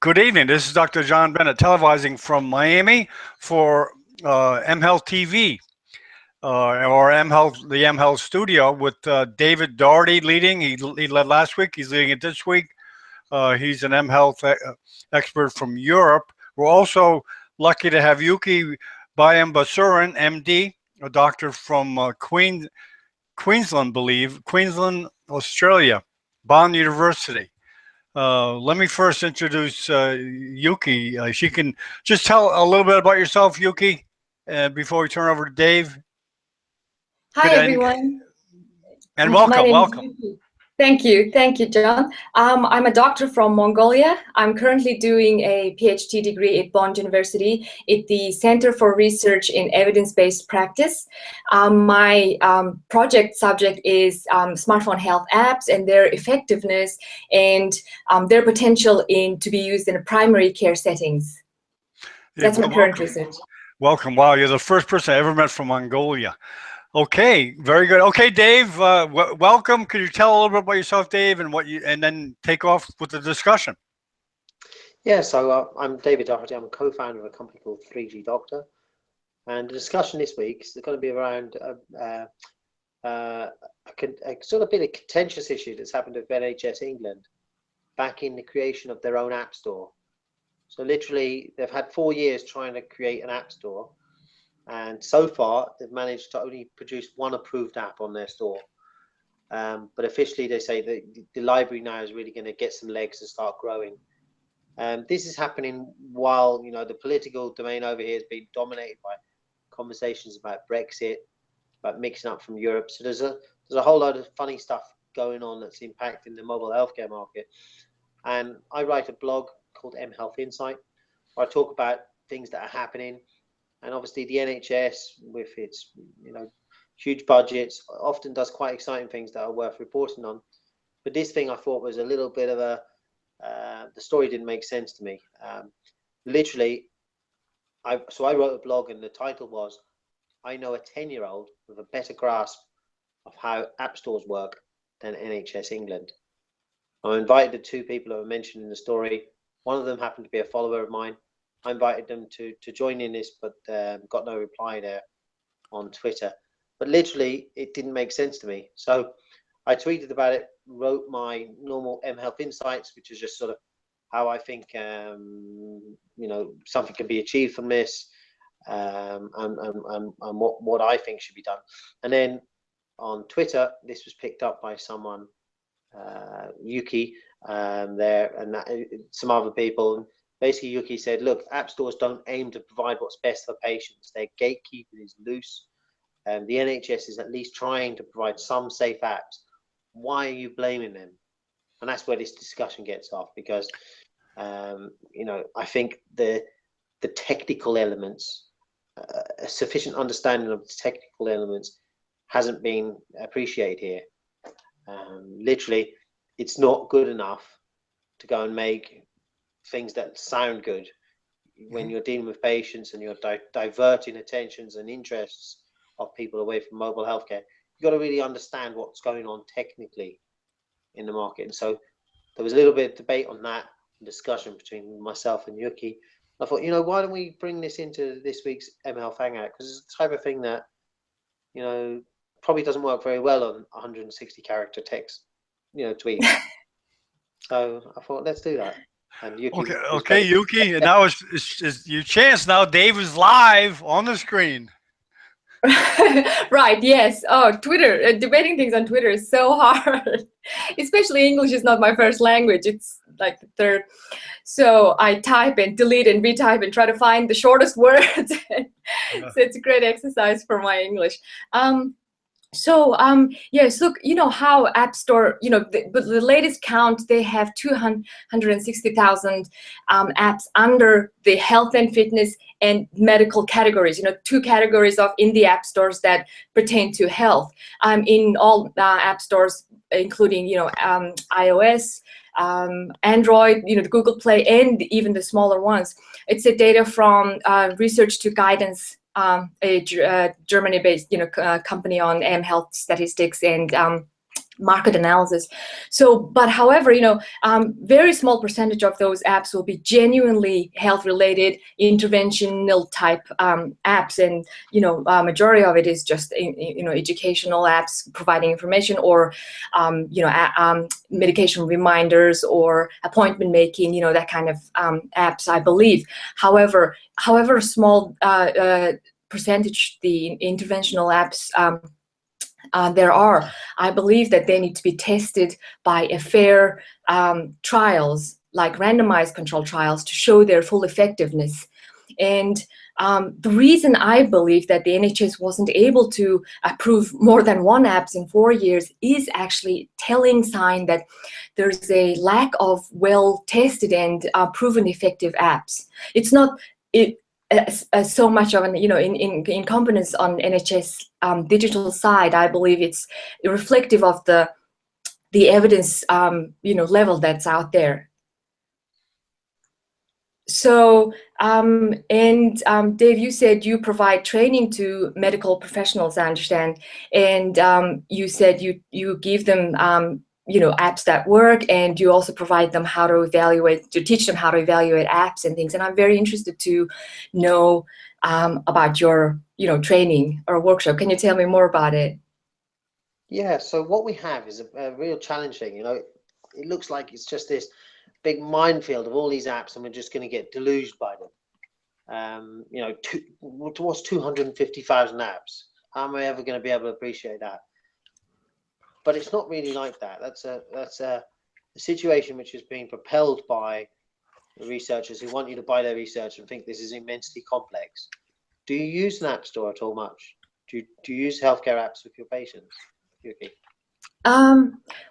Good evening. This is Dr. John Bennett, televising from Miami for mHealth TV, or mHealth, the mHealth studio, with David Doherty leading. He led last week. He's leading it this week. He's an mHealth expert from Europe. We're also lucky to have Yuki Bayambasuran, MD, a doctor from Queensland, Australia, Bond University. Let me first introduce Yuki. She can just tell a little bit about yourself, Yuki, before we turn over to Dave. Hi, everyone. And welcome. Yuki. Thank you, John. I'm a doctor from Mongolia. I'm currently doing a PhD degree at Bond University at the Center for Research in Evidence-Based Practice. My project subject is smartphone health apps and their effectiveness and their potential to be used in primary care settings. That's my current research. Welcome. Wow, you're the first person I ever met from Mongolia. Okay, very good. Okay, Dave, welcome. Could you tell a little bit about yourself, Dave, and then take off with the discussion? Yeah, so I'm David Doherty. I'm a co-founder of a company called 3G Doctor, and the discussion this week is going to be around a sort of bit of contentious issue that's happened with NHS England back in the creation of their own app store. So literally, they've had 4 years trying to create an app store. And so far, they've managed to only produce one approved app on their store. But officially, they say that the library now is really going to get some legs and start growing. This is happening while the political domain over here has been dominated by conversations about Brexit, about mixing up from Europe. So there's a whole lot of funny stuff going on that's impacting the mobile healthcare market. And I write a blog called mHealth Insight, where I talk about things that are happening. And obviously the NHS, with its huge budgets, often does quite exciting things that are worth reporting on. But this thing I thought was a little bit of the story didn't make sense to me. Literally, I wrote a blog and the title was, I know a 10-year-old with a better grasp of how app stores work than NHS England. I invited the two people who were mentioned in the story. One of them happened to be a follower of mine. I invited them to join in this, but got no reply there on Twitter. But literally, it didn't make sense to me. So I tweeted about it, wrote my normal mHealth Insights, which is just sort of how I think something can be achieved from this, and what I think should be done. And then on Twitter, this was picked up by someone, Yuki, there, and some other people. Basically, Yuki said, look, app stores don't aim to provide what's best for patients. Their gatekeeping is loose. And the NHS is at least trying to provide some safe apps. Why are you blaming them? And that's where this discussion gets off, because, I think the technical elements, a sufficient understanding of the technical elements hasn't been appreciated here. Literally, it's not good enough to go and make things that sound good when you're dealing with patients and you're diverting attentions and interests of people away from mobile healthcare. You've got to really understand what's going on technically in the market. And so there was a little bit of debate on that, discussion between myself and Yuki. I thought, why don't we bring this into this week's mHealth Hangout? Because it's the type of thing that, probably doesn't work very well on 160 character text, tweets. So I thought, let's do that. And Yuki, okay, Yuki, and now it's your chance. Now Dave is live on the screen. Right, yes. Oh, Twitter, debating things on Twitter is so hard. Especially English is not my first language. It's like the third. So I type and delete and retype and try to find the shortest words. So it's a great exercise for my English. Yes, look, how App Store, but the latest count, they have 260,000 apps under the health and fitness and medical categories, two categories in the app stores that pertain to health. In all app stores, including, iOS, Android, the Google Play, and even the smaller ones. It's a data from Research to Guidance, a Germany-based, company on mHealth statistics and market analysis. So, but however, very small percentage of those apps will be genuinely health-related, interventional type apps, and majority of it is just educational apps providing information, or medication reminders or appointment making, that kind of apps, I believe. However, small percentage the interventional apps there are, I believe that they need to be tested by a fair trials, like randomized control trials, to show their full effectiveness. And the reason I believe that the NHS wasn't able to approve more than one apps in 4 years is actually telling sign that there's a lack of well-tested and proven effective apps. It's not so much of an incompetence on NHS digital side. I believe it's reflective of the evidence level that's out there. So Dave, you said you provide training to medical professionals, I understand, and you said you give them apps that work, and you also provide them how to teach them how to evaluate apps and things. And I'm very interested to know about your training or workshop. Can you tell me more about it? Yeah, so what we have is a real challenging, it looks like it's just this big minefield of all these apps, and we're just going to get deluged by them. What's 250,000 apps? How am I ever going to be able to appreciate that? But it's not really like that. That's a situation which is being propelled by the researchers who want you to buy their research and think this is immensely complex. Do you use an app store at all much? Do you use healthcare apps with your patients? Yuki?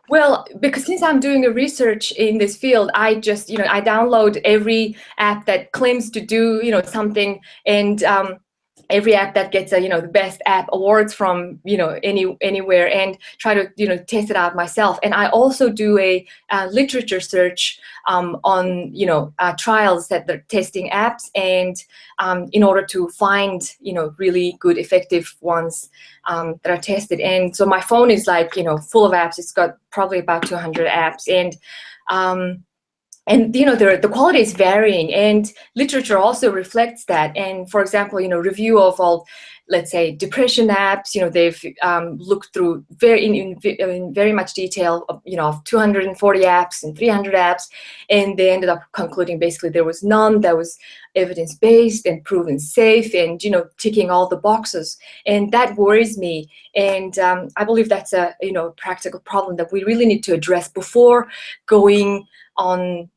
Well, because since I'm doing a research in this field, I just, I download every app that claims to do, something, and every app that gets the best app awards from anywhere, and try to test it out myself. And I also do a literature search on trials that they're testing apps, and in order to find really good effective ones that are tested. And so my phone is like full of apps. It's got probably about 200 apps, and the quality is varying, and literature also reflects that. And for example, review of all, let's say, depression apps, they've looked through in very much detail of 240 apps and 300 apps, and they ended up concluding basically there was none that was evidence-based and proven safe, and ticking all the boxes. And that worries me, and I believe that's a practical problem that we really need to address before going on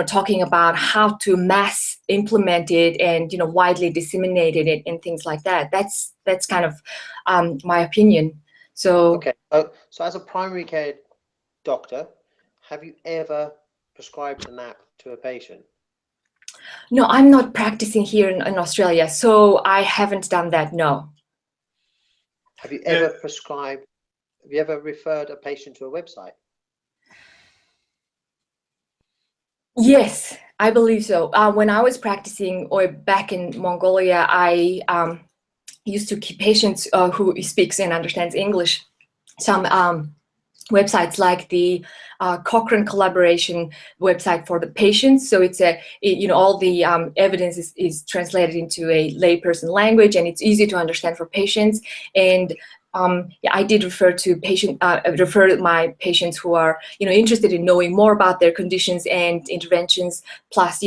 talking about how to mass implement it and widely disseminate it and things like that. That's kind of my opinion. So okay, so as a primary care doctor, have you ever prescribed an app to a patient? No, I'm not practicing here in Australia, so I haven't done that. No. Have you ever prescribed? Have you ever referred a patient to a website? Yes, I believe so. When I was practicing or back in Mongolia, I used to keep patients who speaks and understands English. Some websites like the Cochrane collaboration website for the patients. So it's all the evidence is translated into a layperson language, and it's easy to understand for patients. And I did refer my patients who are interested in knowing more about their conditions and interventions, plus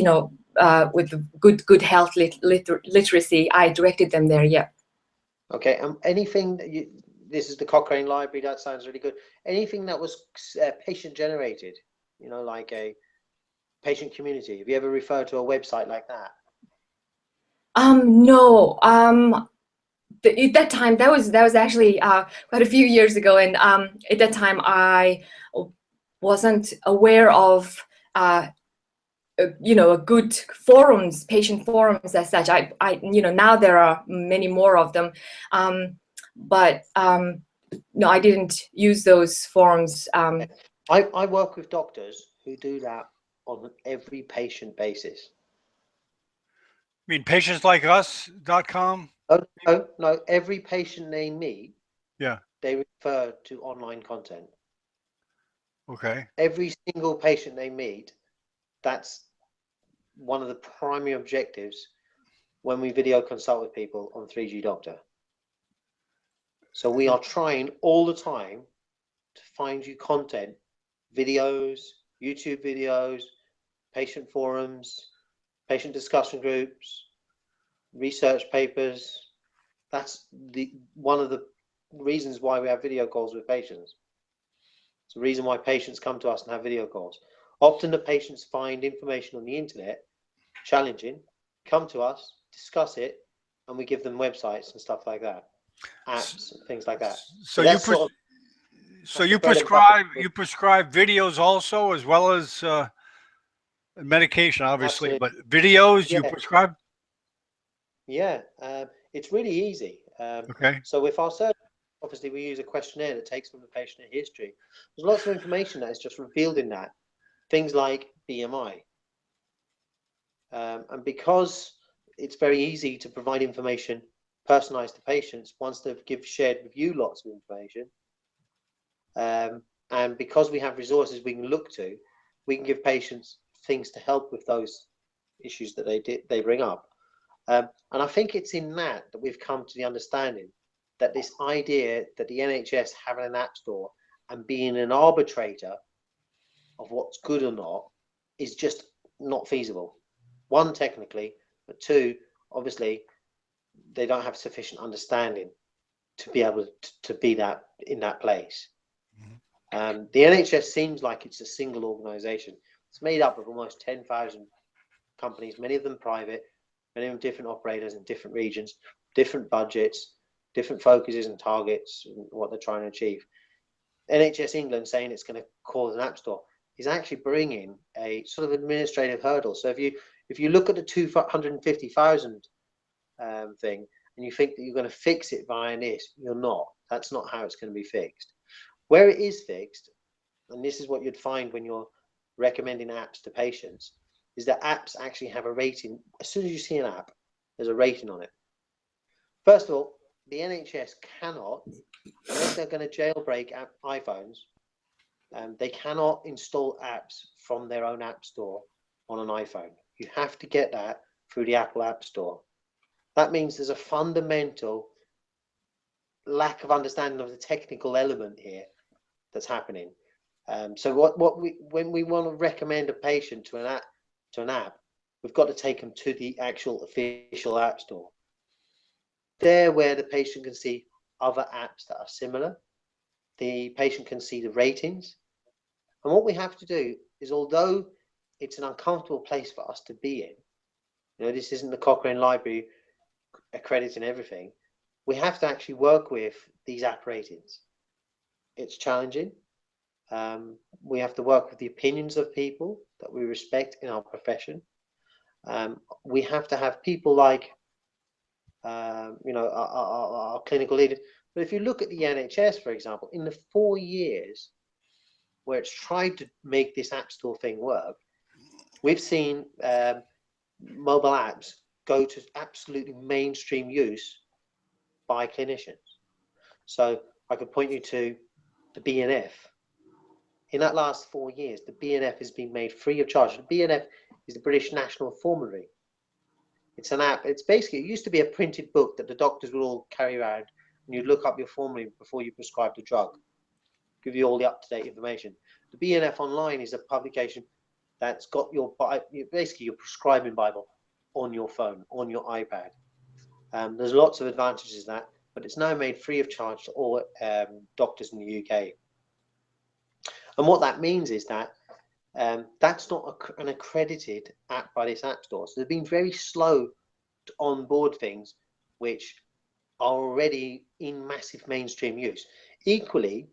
with good health literacy, I directed them there. Yeah. Okay. Anything that this is the Cochrane library. That sounds really good. Anything that was patient generated, like a patient community. Have you ever referred to a website like that? No. At that time, that was actually quite a few years ago, and at that time I wasn't aware of a good forums, patient forums as such. I now there are many more of them, but no, I didn't use those forums. I work with doctors who do that on every patient basis. You mean patientslikeus.com? No, every patient they meet, Yeah. they refer to online content. Okay. Every single patient they meet, that's one of the primary objectives when we video consult with people on 3G Doctor. So we are trying all the time to find you content, videos, YouTube videos, patient forums, patient discussion groups, research papers. That's one of the reasons why we have video calls with patients. It's the reason why patients come to us and have video calls. Often the patients find information on the internet challenging, come to us, discuss it, and we give them websites and stuff like that, apps and things like that. So you that's sort of so that's the you bread and butter. prescribe videos also as well as medication, obviously, Absolutely. but videos you Yeah, prescribe. yeah. It's really easy. Okay. So with our surgery, obviously we use a questionnaire that takes from the patient a history. There's lots of information that is just revealed in that. Things like BMI. And because it's very easy to provide information personalized to patients once they've shared with you lots of information, and because we have resources we can look to, we can give patients things to help with those issues that they bring up. And I think it's in that we've come to the understanding that this idea that the NHS having an app store and being an arbitrator of what's good or not is just not feasible. One, technically, but two, obviously, they don't have sufficient understanding to be able to be that in that place. The NHS seems like it's a single organisation. It's made up of almost 10,000 companies, many of them private, many of them different operators in different regions, different budgets, different focuses and targets, and what they're trying to achieve. NHS England saying it's going to cause an app store is actually bringing a sort of administrative hurdle. So if you look at the 250,000 thing and you think that you're going to fix it via this, you're not. That's not how it's going to be fixed. Where it is fixed, and this is what you'd find when you're recommending apps to patients, is that apps actually have a rating. As soon as you see an app, there's a rating on it. First of all, the NHS cannot, unless they're going to jailbreak iPhones, they cannot install apps from their own app store on an iPhone. You have to get that through the Apple App Store. That means there's a fundamental lack of understanding of the technical element here that's happening. So when we want to recommend a patient to an app, we've got to take them to the actual official app store. There, where the patient can see other apps that are similar, the patient can see the ratings. And what we have to do is, although it's an uncomfortable place for us to be in, this isn't the Cochrane Library accrediting everything, we have to actually work with these app ratings. It's challenging. We have to work with the opinions of people that we respect in our profession. We have to have people like, our clinical leaders. But if you look at the NHS, for example, in the 4 years where it's tried to make this app store thing work, we've seen mobile apps go to absolutely mainstream use by clinicians. So I could point you to the BNF. In that last 4 years, the BNF has been made free of charge. The BNF is the British National Formulary. It's an app. It's basically, it used to be a printed book that the doctors would all carry around, and you'd look up your formulary before you prescribed a drug, give you all the up-to-date information. The BNF Online is a publication that's got basically your prescribing Bible on your phone, on your iPad. There's lots of advantages to that, but it's now made free of charge to all doctors in the UK. And what that means is that that's not an accredited app by this app store. So they've been very slow to onboard things which are already in massive mainstream use. Equally,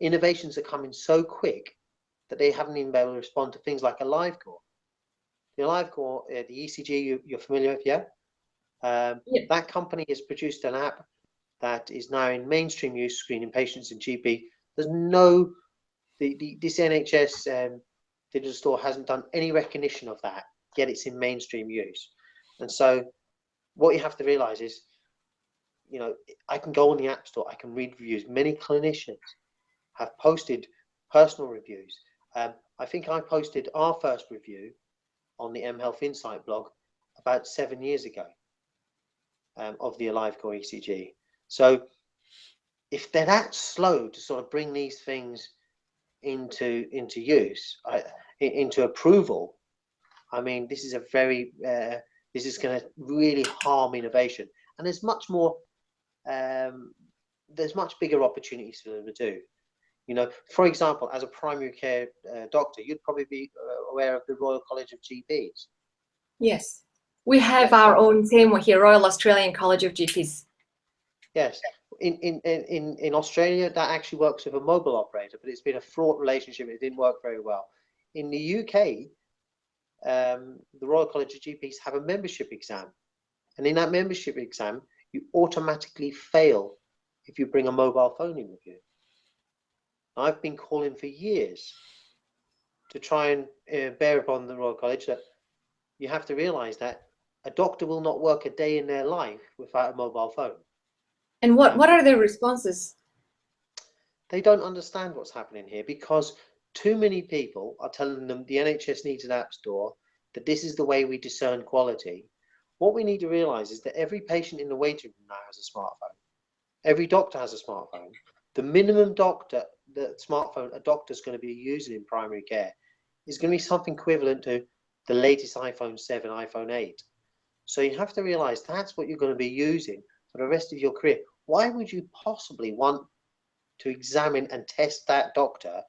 innovations are coming so quick that they haven't even been able to respond to things like a live core. The live core, the ECG, you're familiar with, yeah? That company has produced an app that is now in mainstream use, screening patients in GP. There's no, this NHS digital store hasn't done any recognition of that, yet it's in mainstream use. And so what you have to realize is, I can go on the app store, I can read reviews. Many clinicians have posted personal reviews. I think I posted our first review on the mHealth Insight blog about 7 years ago of the AliveCore ECG. So if they're that slow to sort of bring these things into use, into approval, I mean, this is a very this is going to really harm innovation, and there's much more. There's much bigger opportunities for them to do. You know, for example, as a primary care doctor, you'd probably be aware of the Royal College of GPs. Yes, we have Yes. our own same one here, Royal Australian College of GPs. Yes, in Australia, that actually works with a mobile operator, but it's been a fraught relationship. It didn't work very well. In the UK, the Royal College of GPs have a membership exam, and in that membership exam, you automatically fail if you bring a mobile phone in with you. I've been calling for years to try and bear upon the Royal College that you have to realise that a doctor will not work a day in their life without a mobile phone. And what are their responses? They don't understand what's happening here, because too many people are telling them the NHS needs an app store, that this is the way we discern quality. What we need to realise is that every patient in the waiting room now has a smartphone. Every doctor has a smartphone. The minimum smartphone a doctor's going to be using in primary care is going to be something equivalent to the latest iPhone 7, iPhone 8. So you have to realise that's what you're going to be using for the rest of your career. Why would you possibly want to examine and test that doctor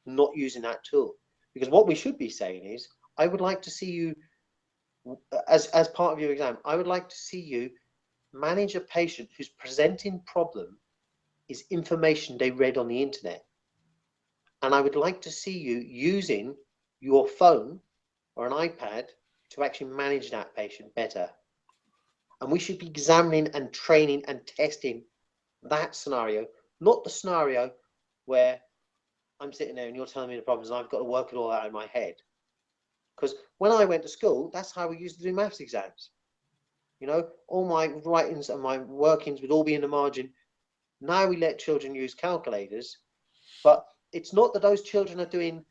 not using that tool? Because what we should be saying is, I would like to see you, as part of your exam, I would like to see you manage a patient whose presenting problem is information they read on the internet. And I would like to see you using your phone or an iPad to actually manage that patient better. And we should be examining and training and testing that scenario, not the scenario where I'm sitting there and you're telling me the problems and I've got to work it all out in my head. Because when I went to school, that's how we used to do maths exams. You know, all my writings and my workings would all be in the margin. Now we let children use calculators, but it's not that those children are doing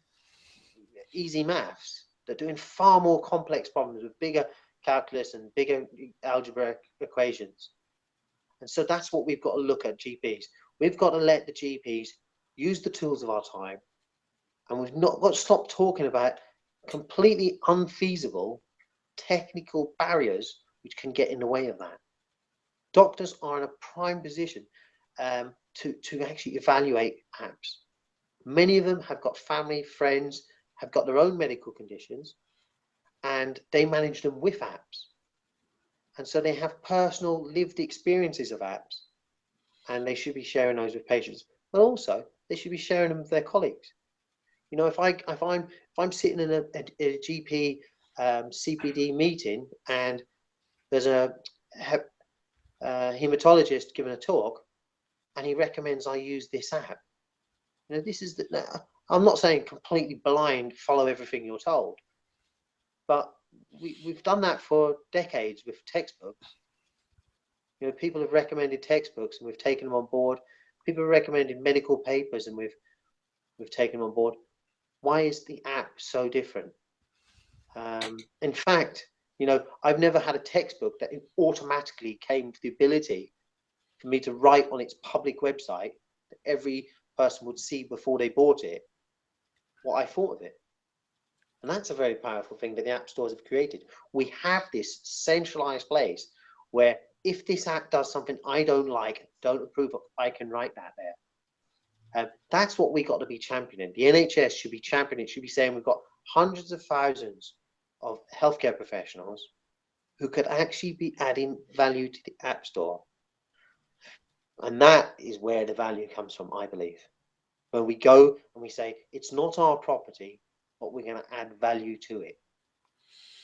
easy maths. They're doing far more complex problems with bigger calculus and bigger algebraic equations. And so that's what we've got to look at GPs. We've got to let the GPs use the tools of our time, and we've not got to stop talking about completely unfeasible technical barriers which can get in the way of that. Doctors are in a prime position to actually evaluate apps. Many of them have got family, friends, have got their own medical conditions, and they manage them with apps. And so they have personal lived experiences of apps, and they should be sharing those with patients. But also, they should be sharing them with their colleagues. You know, if I'm sitting in a GP CPD meeting and there's a hematologist giving a talk, and he recommends I use this app. You know, this is I'm not saying completely blind, follow everything you're told, but we've done that for decades with textbooks. You know, people have recommended textbooks and we've taken them on board. People have recommended medical papers and we've taken them on board. Why is the app so different? In fact, you know, I've never had a textbook that automatically came with the ability for me to write on its public website that every person would see before they bought it what I thought of it. And that's a very powerful thing that the app stores have created. We have this centralized place where if this app does something I don't like, don't approve of, I can write that there. That's what we got to be championing. The NHS should be championing. It should be saying we've got hundreds of thousands of healthcare professionals who could actually be adding value to the app store. And that is where the value comes from, I believe. When we go and we say, it's not our property, but we're going to add value to it.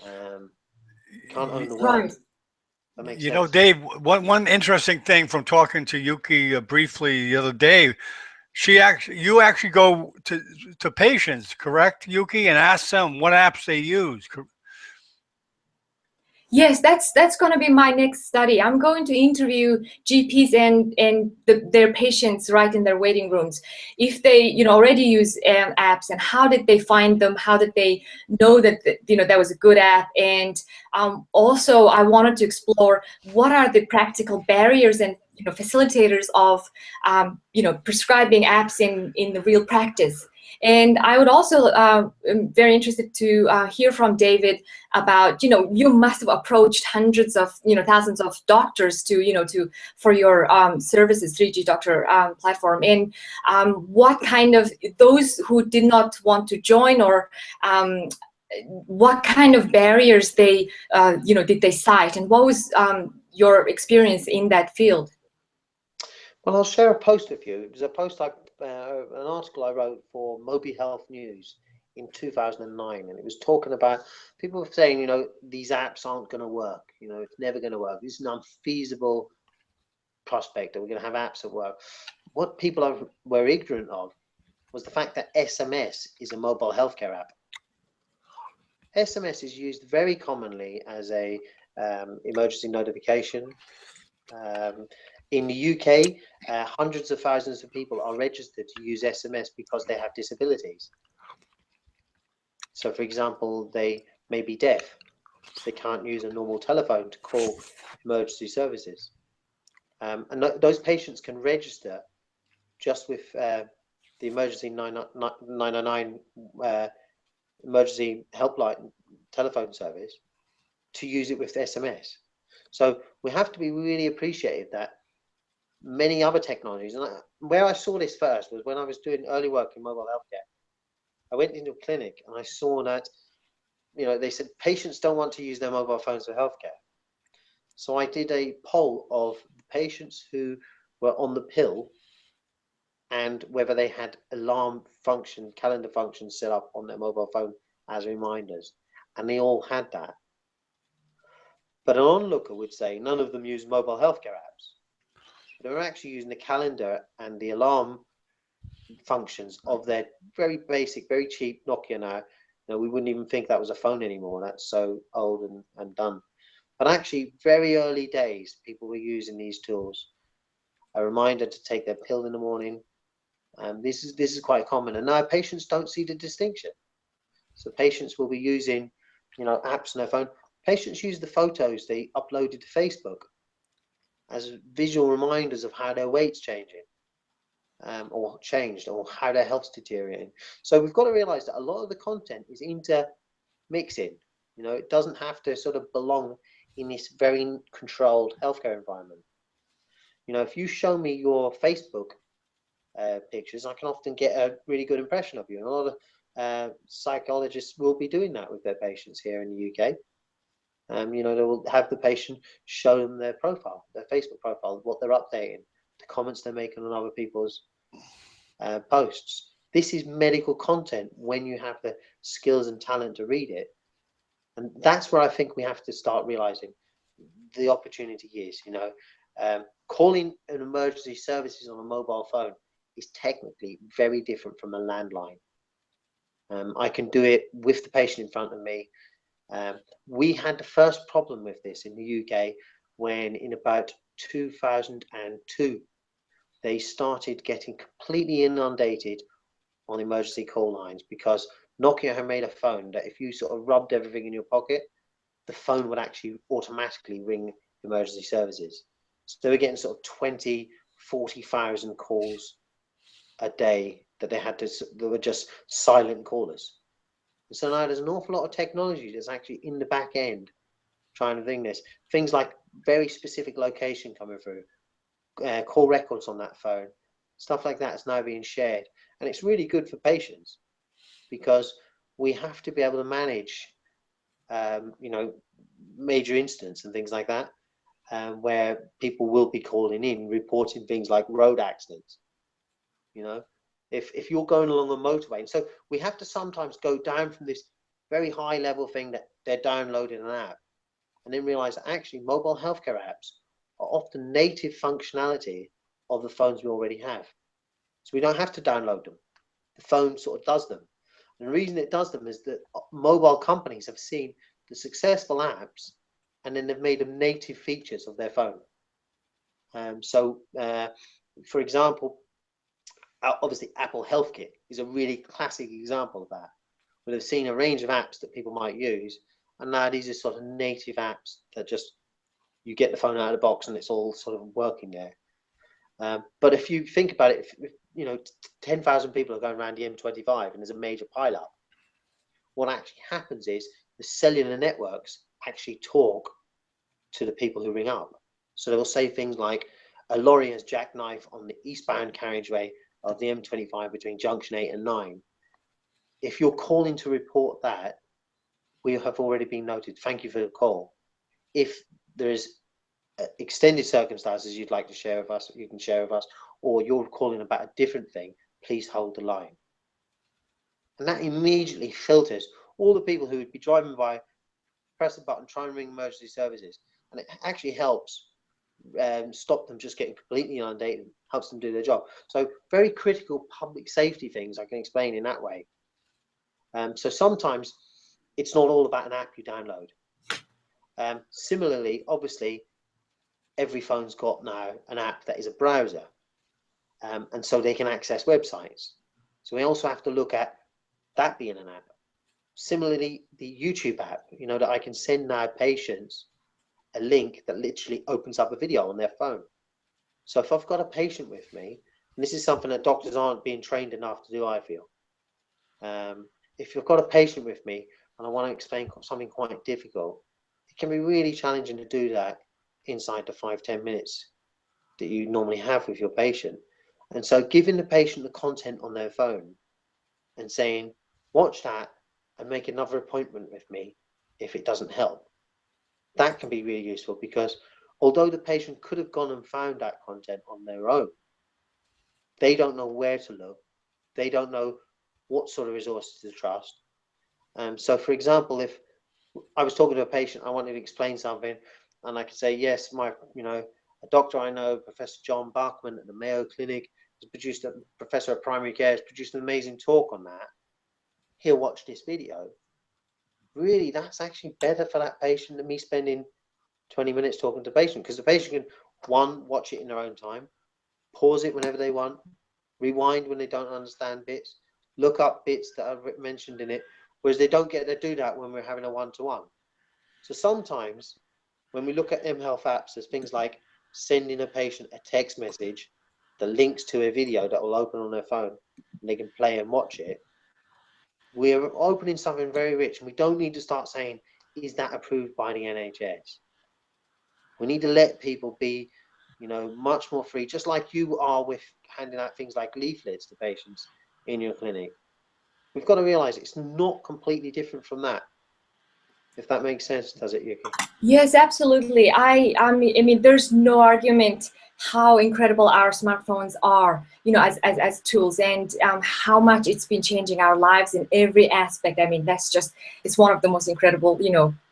Can't own the world. Right. That makes You sense. know, Dave, one interesting thing from talking to Yuki briefly the other day, you actually go to patients, correct, Yuki, and ask them what apps they use. Yes, that's going to be my next study. I'm going to interview GPs and their patients right in their waiting rooms. If they, already use apps, and how did they find them? How did they know that that was a good app? And also, I wanted to explore what are the practical barriers and facilitators of prescribing apps in the real practice. And I would also am very interested to hear from David about, you must have approached hundreds of, thousands of doctors for your services, 3G Doctor platform, and what kind of, those who did not want to join, or what kind of barriers they, did they cite, and what was your experience in that field? Well, I'll share a post with you. It was a post an article I wrote for mHealth News in 2009, and it was talking about people were saying, these apps aren't going to work. It's never going to work. This is an unfeasible prospect that we're going to have apps that work. What people were ignorant of was the fact that SMS is a mobile healthcare app. SMS is used very commonly as a emergency notification. In the UK, hundreds of thousands of people are registered to use SMS because they have disabilities. So, for example, they may be deaf. They can't use a normal telephone to call emergency services. And those patients can register just with the emergency 999 emergency helpline telephone service to use it with SMS. So we have to be really appreciative that many other technologies, and where I saw this first was when I was doing early work in mobile healthcare. I went into a clinic and I saw that, they said patients don't want to use their mobile phones for healthcare. So I did a poll of the patients who were on the pill and whether they had alarm function, calendar functions set up on their mobile phone as reminders. And they all had that. But an onlooker would say none of them use mobile healthcare apps. But they were actually using the calendar and the alarm functions of their very basic, very cheap Nokia now. We wouldn't even think that was a phone anymore. That's so old and done. But actually, very early days, people were using these tools. A reminder to take their pill in the morning. This is quite common. And now patients don't see the distinction. So patients will be using, apps on their phone. Patients use the photos they uploaded to Facebook as visual reminders of how their weight's changing, or changed, or how their health's deteriorating. So we've got to realize that a lot of the content is intermixing. It doesn't have to sort of belong in this very controlled healthcare environment. If you show me your Facebook pictures, I can often get a really good impression of you. And a lot of psychologists will be doing that with their patients here in the UK. They will have the patient show them their profile, their Facebook profile, what they're updating, the comments they're making on other people's posts. This is medical content when you have the skills and talent to read it. And that's where I think we have to start realizing the opportunity is, calling an emergency services on a mobile phone is technically very different from a landline. I can do it with the patient in front of me. We had the first problem with this in the UK when in about 2002, they started getting completely inundated on emergency call lines because Nokia had made a phone that if you sort of rubbed everything in your pocket, the phone would actually automatically ring emergency services. So they were getting sort of 20, 40,000 calls a day that they were just silent callers. And so now there's an awful lot of technology that's actually in the back end trying to bring this. Things like very specific location coming through, call records on that phone, stuff like that is now being shared. And it's really good for patients because we have to be able to manage, major incidents and things like that, where people will be calling in, reporting things like road accidents. If you're going along a motorway, and so we have to sometimes go down from this very high level thing that they're downloading an app, and then realize that actually mobile healthcare apps are often native functionality of the phones we already have. So we don't have to download them. The phone sort of does them. And the reason it does them is that mobile companies have seen the successful apps and then they've made them native features of their phone. For example, obviously Apple Health Kit is a really classic example of that. Where they've seen a range of apps that people might use, and now these are sort of native apps that just, you get the phone out of the box and it's all sort of working there. But if you think about it, if 10,000 people are going around the M25 and there's a major pileup, what actually happens is the cellular networks actually talk to the people who ring up. So they'll say things like, a lorry has jackknife on the eastbound carriageway of the M25 between junction 8 and 9. If you're calling to report that, we have already been noted. Thank you for the call. If there is extended circumstances you'd like to share with us, you can share with us, or you're calling about a different thing, please hold the line. And that immediately filters all the people who would be driving by, press the button, try and ring emergency services. And it actually helps stop them just getting completely inundated, helps them do their job. So very critical public safety things I can explain in that way. So sometimes it's not all about an app you download. Similarly, obviously, every phone's got now an app that is a browser, and so they can access websites. So we also have to look at that being an app. Similarly, the YouTube app, that I can send now patients a link that literally opens up a video on their phone. So if I've got a patient with me, and this is something that doctors aren't being trained enough to do, I feel. If you've got a patient with me and I want to explain something quite difficult, it can be really challenging to do that inside the 5-10 minutes that you normally have with your patient. And so giving the patient the content on their phone and saying, watch that and make another appointment with me if it doesn't help, that can be really useful, because although the patient could have gone and found that content on their own, they don't know where to look. They don't know what sort of resources to trust. So for example, if I was talking to a patient, I wanted to explain something, and I could say, yes, a doctor I know, Professor John Bachman at the Mayo Clinic, professor of primary care, has produced an amazing talk on that. He'll watch this video. Really, that's actually better for that patient than me spending 20 minutes talking to the patient, because the patient can, one, watch it in their own time, pause it whenever they want, rewind when they don't understand bits, look up bits that are mentioned in it, whereas they don't get to do that when we're having a one-to-one. So sometimes when we look at mHealth apps, there's things like sending a patient a text message that links to a video that will open on their phone and they can play and watch it. We're opening something very rich, and we don't need to start saying, is that approved by the NHS? We need to let people be, much more free, just like you are with handing out things like leaflets to patients in your clinic. We've got to realize it's not completely different from that. If that makes sense, does it, Yuki? Yes, absolutely. I mean, there's no argument how incredible our smartphones are, as tools, and how much it's been changing our lives in every aspect. I mean, it's one of the most incredible,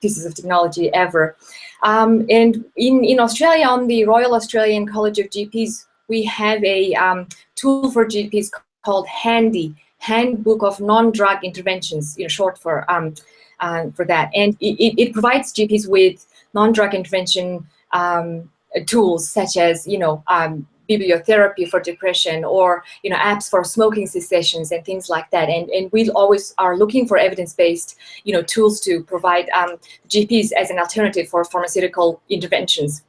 pieces of technology ever. And in Australia, on the Royal Australian College of GPs, we have a tool for GPs called HANDY, Handbook of Non-Drug Interventions, short for that. And it provides GPs with non-drug intervention tools, such as, bibliotherapy for depression, or, apps for smoking cessations and things like that. And we always are looking for evidence-based, tools to provide GPs as an alternative for pharmaceutical interventions.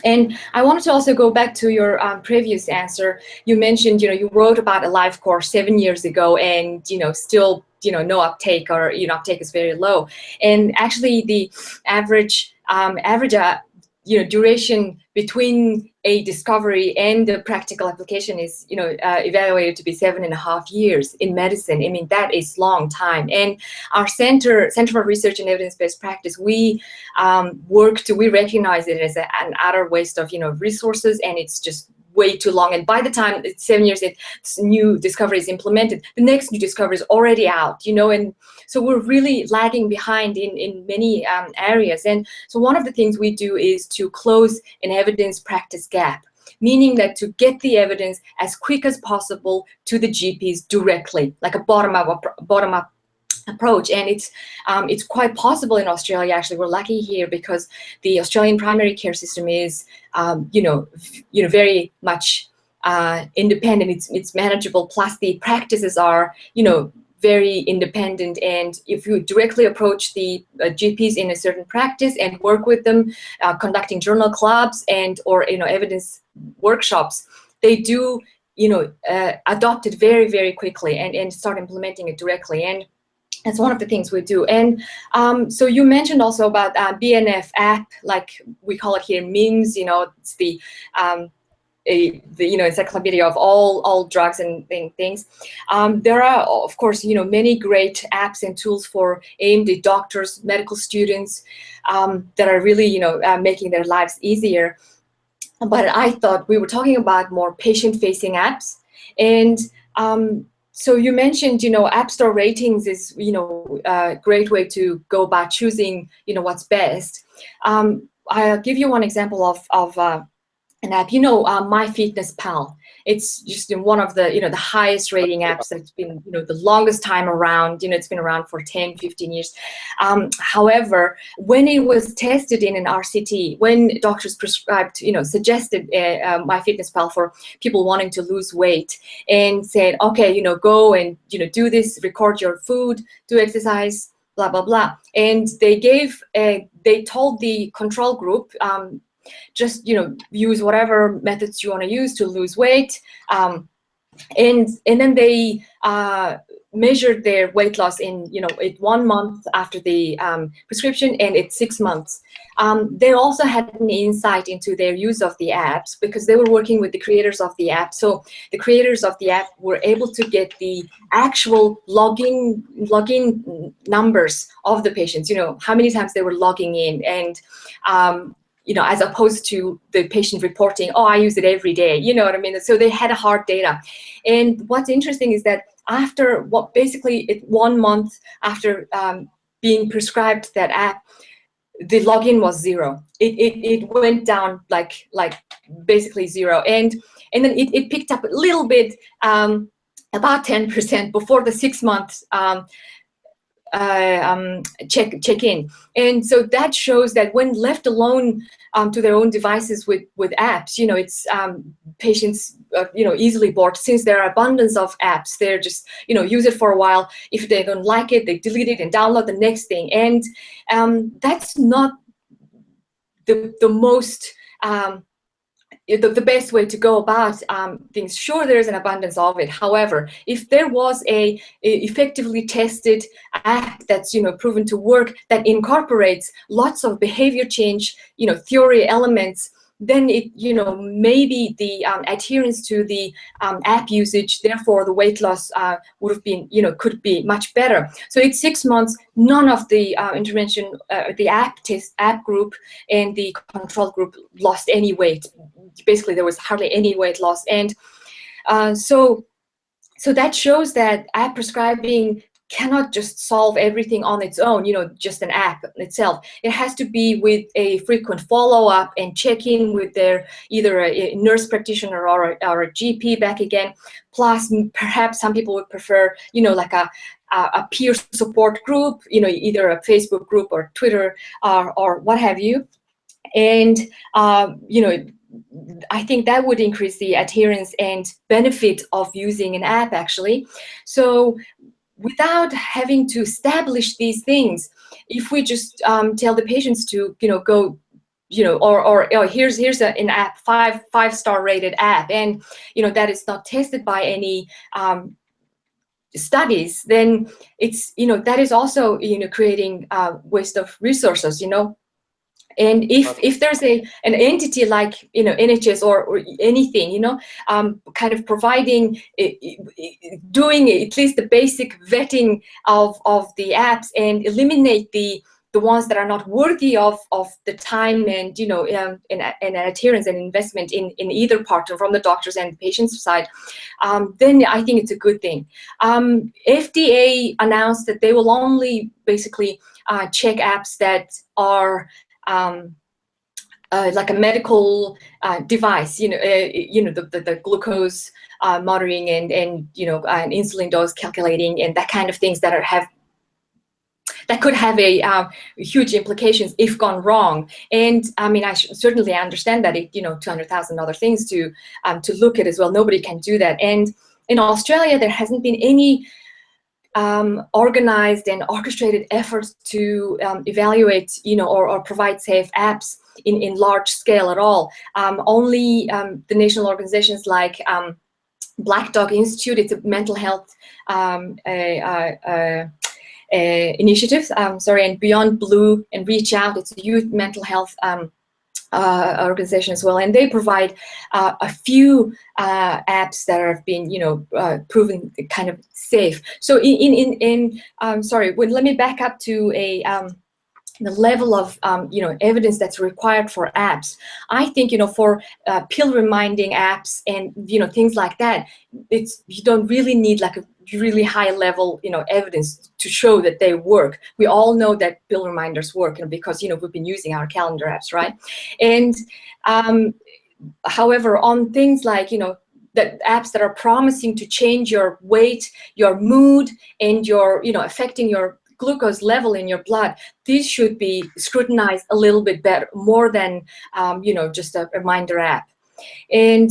And I wanted to also go back to your previous answer. You mentioned, you wrote about a live course 7 years ago, and, still, no uptake, or, uptake is very low. And actually the average duration between a discovery and the practical application is, evaluated to be 7.5 years in medicine. I mean, that is long time. And our Center for Research and Evidence-Based Practice, we recognize it as an utter waste of, resources, and it's just way too long. And by the time it's 7 years, it's new discovery is implemented, the next new discovery is already out, and so we're really lagging behind in many areas. And so one of the things we do is to close an evidence practice gap, meaning that to get the evidence as quick as possible to the GPs directly, like a bottom-up approach, and it's quite possible in Australia. Actually, we're lucky here because the Australian primary care system is very much independent. It's manageable, plus the practices are very independent, and if you directly approach the GPs in a certain practice and work with them, conducting journal clubs and or evidence workshops, they do adopt it very, very quickly and start implementing it directly. And that's one of the things we do. And so you mentioned also about BNF app, like we call it here MIMS. It's the encyclopedia of all drugs and things. There are, of course, many great apps and tools for aimed at doctors, medical students, that are really making their lives easier. But I thought we were talking about more patient-facing apps, and so you mentioned, App Store ratings is, a great way to go about choosing, what's best. I'll give you one example of an app, MyFitnessPal. It's just one of the, the highest rating apps that's been, the longest time around. It's been around for 10, 15 years. However, when it was tested in an RCT, when doctors prescribed, suggested MyFitnessPal for people wanting to lose weight and said, okay, go and, do this, record your food, do exercise, blah, blah, blah. And they told the control group, just use whatever methods you want to use to lose weight, and then they measured their weight loss in at 1 month after the prescription and at 6 months. They also had an insight into their use of the apps because they were working with the creators of the app. So the creators of the app were able to get the actual login numbers of the patients, how many times they were logging in, and as opposed to the patient reporting, oh, I use it every day, you know what I mean? So they had hard data. And what's interesting is that after basically 1 month after being prescribed that app, the login was zero. It went down like basically zero. And then it picked up a little bit, about 10% before the 6 months check in. And so that shows that when left alone to their own devices with apps, it's patients easily bored. Since there are abundance of apps, they're just use it for a while. If they don't like it, they delete it and download the next thing. And that's not the most the best way to go about things. Sure, there's an abundance of it. However, if there was a effectively tested app that's proven to work, that incorporates lots of behavior change theory elements, then it maybe the adherence to the app usage, therefore the weight loss would have been could be much better. So it's 6 months, none of the intervention, the app group and the control group lost any weight. Basically there was hardly any weight loss. And so that shows that app prescribing cannot just solve everything on its own, just an app itself. It has to be with a frequent follow-up and check-in with their either a nurse practitioner or a GP back again. Plus, perhaps some people would prefer, like a peer support group, either a Facebook group or Twitter or what have you. And, I think that would increase the adherence and benefit of using an app, actually. So without having to establish these things, if we just tell the patients to go or here's an app, five-star rated app, and that is not tested by any studies, then it's that is also creating waste of resources. And if there's an entity like NHS or anything, kind of providing, doing at least the basic vetting of the apps and eliminate the ones that are not worthy of the time and and adherence and investment in either part, from the doctors and the patient's side, then I think it's a good thing. FDA announced that they will only basically check apps that are like a medical device, the glucose monitoring and an insulin dose calculating and that kind of things that have that could have a huge implications if gone wrong. And I mean, I certainly understand that it, 200,000 other things to look at as well. Nobody can do that. And in Australia, there hasn't been any organized and orchestrated efforts to evaluate, or provide safe apps in large scale at all. Only the national organizations like Black Dog Institute, it's a mental health initiative, and Beyond Blue and Reach Out, it's a youth mental health organization as well, and they provide a few apps that have been, proven kind of safe. So let me back up to the level of evidence that's required for apps. I think for pill reminding apps and things like that, you don't really need like a really high level evidence to show that they work. We all know that pill reminders work, because we've been using our calendar apps, right? And however, on things like that apps that are promising to change your weight, your mood, and your affecting your glucose level in your blood, these should be scrutinized a little bit better, more than just a reminder app. And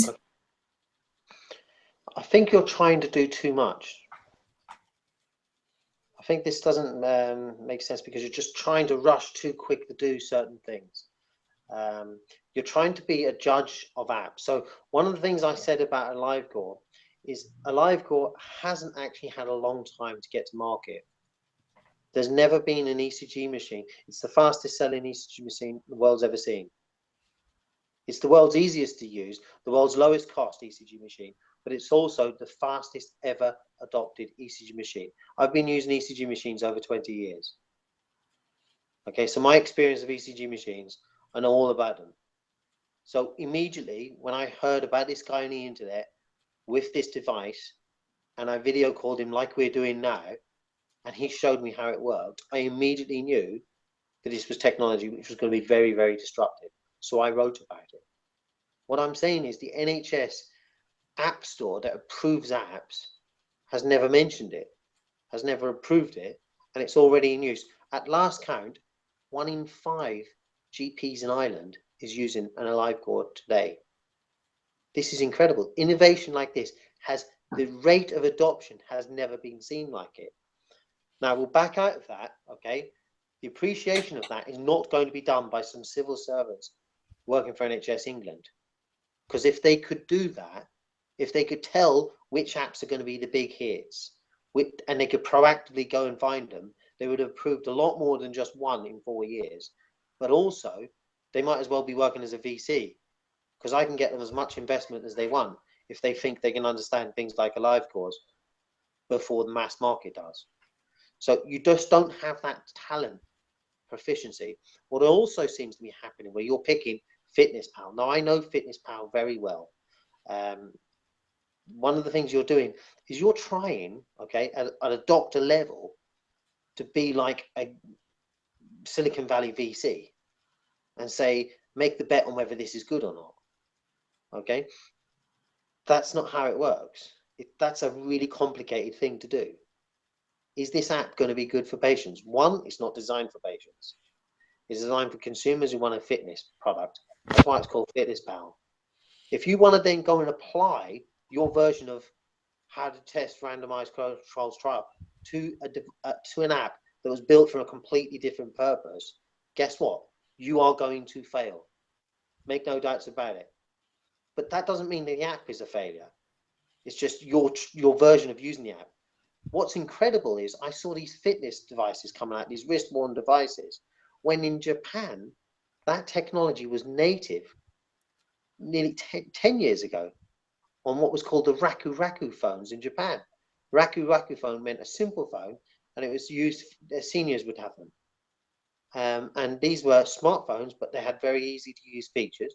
I think you're trying to do too much. I think this doesn't make sense, because you're just trying to rush too quick to do certain things. You're trying to be a judge of apps. So one of the things I said about AliveGore is AliveGore hasn't actually had a long time to get to market. There's never been an ECG machine. It's the fastest selling ECG machine the world's ever seen. It's the world's easiest to use, the world's lowest cost ECG machine, but it's also the fastest ever adopted ECG machine. I've been using ECG machines over 20 years. Okay, so my experience of ECG machines, I know all about them. So immediately when I heard about this guy on the internet with this device, and I video called him like we're doing now, and he showed me how it worked, I immediately knew that this was technology which was going to be very, very disruptive. So I wrote about it. What I'm saying is the NHS App Store that approves apps has never mentioned it, has never approved it, and it's already in use. At last count, 1 in 5 GPs in Ireland is using an AliveGore today. This is incredible. Innovation like this the rate of adoption has never been seen like it. Now we'll back out of that, okay? The appreciation of that is not going to be done by some civil servants working for NHS England. Because if they could do that, if they could tell which apps are going to be the big hits, and they could proactively go and find them, they would have approved a lot more than just one in 4 years. But also, they might as well be working as a VC, because I can get them as much investment as they want if they think they can understand things like AliveGores before the mass market does. So you just don't have that talent proficiency. What also seems to be happening where you're picking FitnessPal. Now I know FitnessPal very well. One of the things you're doing is you're trying, okay, at a doctor level to be like a Silicon Valley VC and say, make the bet on whether this is good or not. Okay, that's not how it works. That's a really complicated thing to do. Is this app going to be good for patients? One, it's not designed for patients. It's designed for consumers who want a fitness product. That's why it's called FitnessPal. If you want to then go and apply your version of how to test randomized controls trial to an app that was built for a completely different purpose, guess what? You are going to fail. Make no doubts about it. But that doesn't mean that the app is a failure. It's just your version of using the app. What's incredible is I saw these fitness devices coming out, these wrist-worn devices, when in Japan, that technology was native nearly 10 years ago on what was called the Raku Raku phones in Japan. Raku Raku phone meant a simple phone, and it was used, seniors would have them. And these were smartphones, but they had very easy to use features.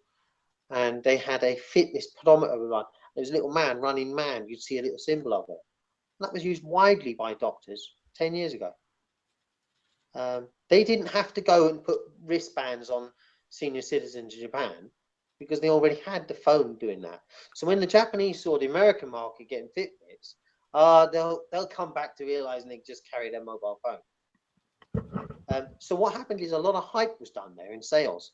And they had a fitness pedometer run. There was a little man running man. You'd see a little symbol of it. And that was used widely by doctors 10 years ago. They didn't have to go and put wristbands on senior citizens in Japan because they already had the phone doing that. So when the Japanese saw the American market getting Fitbits, they'll come back to realizing they just carry their mobile phone. So what happened is a lot of hype was done there in sales.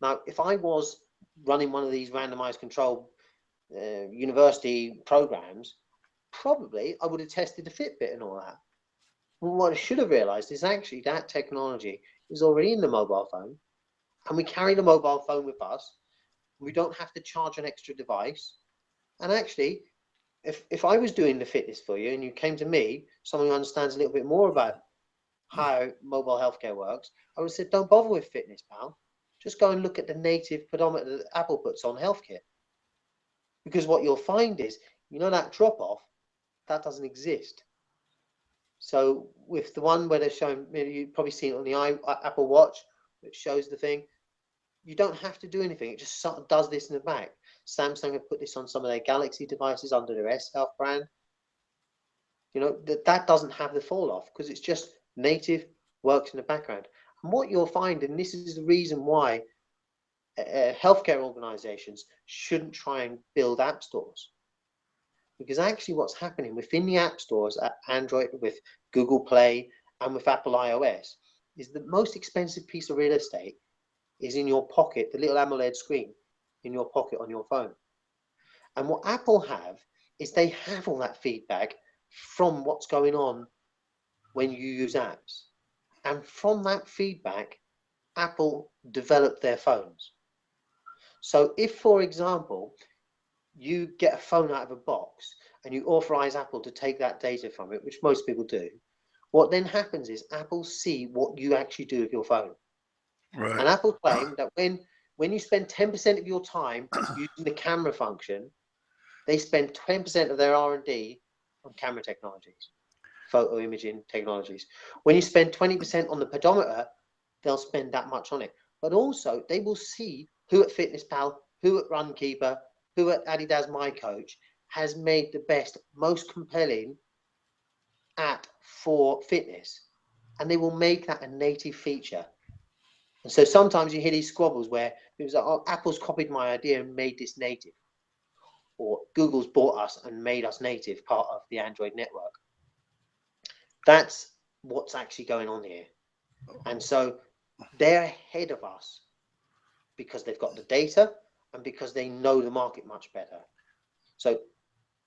Now, if I was running one of these randomized control university programs, probably I would have tested the Fitbit and all that. Well, what I should have realized is actually that technology is already in the mobile phone, and we carry the mobile phone with us. We don't have to charge an extra device. And actually, if I was doing the fitness for you and you came to me, someone who understands a little bit more about how mobile healthcare works, I would have said, don't bother with fitness, pal. Just go and look at the native pedometer that Apple puts on healthcare. Because what you'll find is, you know, that drop off, that doesn't exist. So with the one where they're showing, maybe you've probably seen it on the Apple Watch, which shows the thing, you don't have to do anything. It just sort of does this in the back. Samsung have put this on some of their Galaxy devices under their S Health brand. You know, that doesn't have the fall off because it's just native, works in the background. And what you'll find, and this is the reason why healthcare organizations shouldn't try and build app stores. Because actually what's happening within the app stores at Android, with Google Play and with Apple iOS, is the most expensive piece of real estate is in your pocket, the little AMOLED screen in your pocket on your phone. And what Apple have is they have all that feedback from what's going on when you use apps. And from that feedback, Apple developed their phones. So if, for example, you get a phone out of a box and you authorize Apple to take that data from it, which most people do, what then happens is Apple see what you actually do with your phone. Right. And Apple claim that when you spend 10% of your time using the camera function, they spend 10% of their R&D on camera technologies, photo imaging technologies. When you spend 20% on the pedometer, they'll spend that much on it. But also, they will see who at FitnessPal, who at Runkeeper, who at Adidas My Coach has made the best, most compelling app for fitness. And they will make that a native feature. And so sometimes you hear these squabbles where it was like, oh, Apple's copied my idea and made this native. Or Google's bought us and made us native, part of the Android network. That's what's actually going on here. And so they're ahead of us because they've got the data and because they know the market much better. So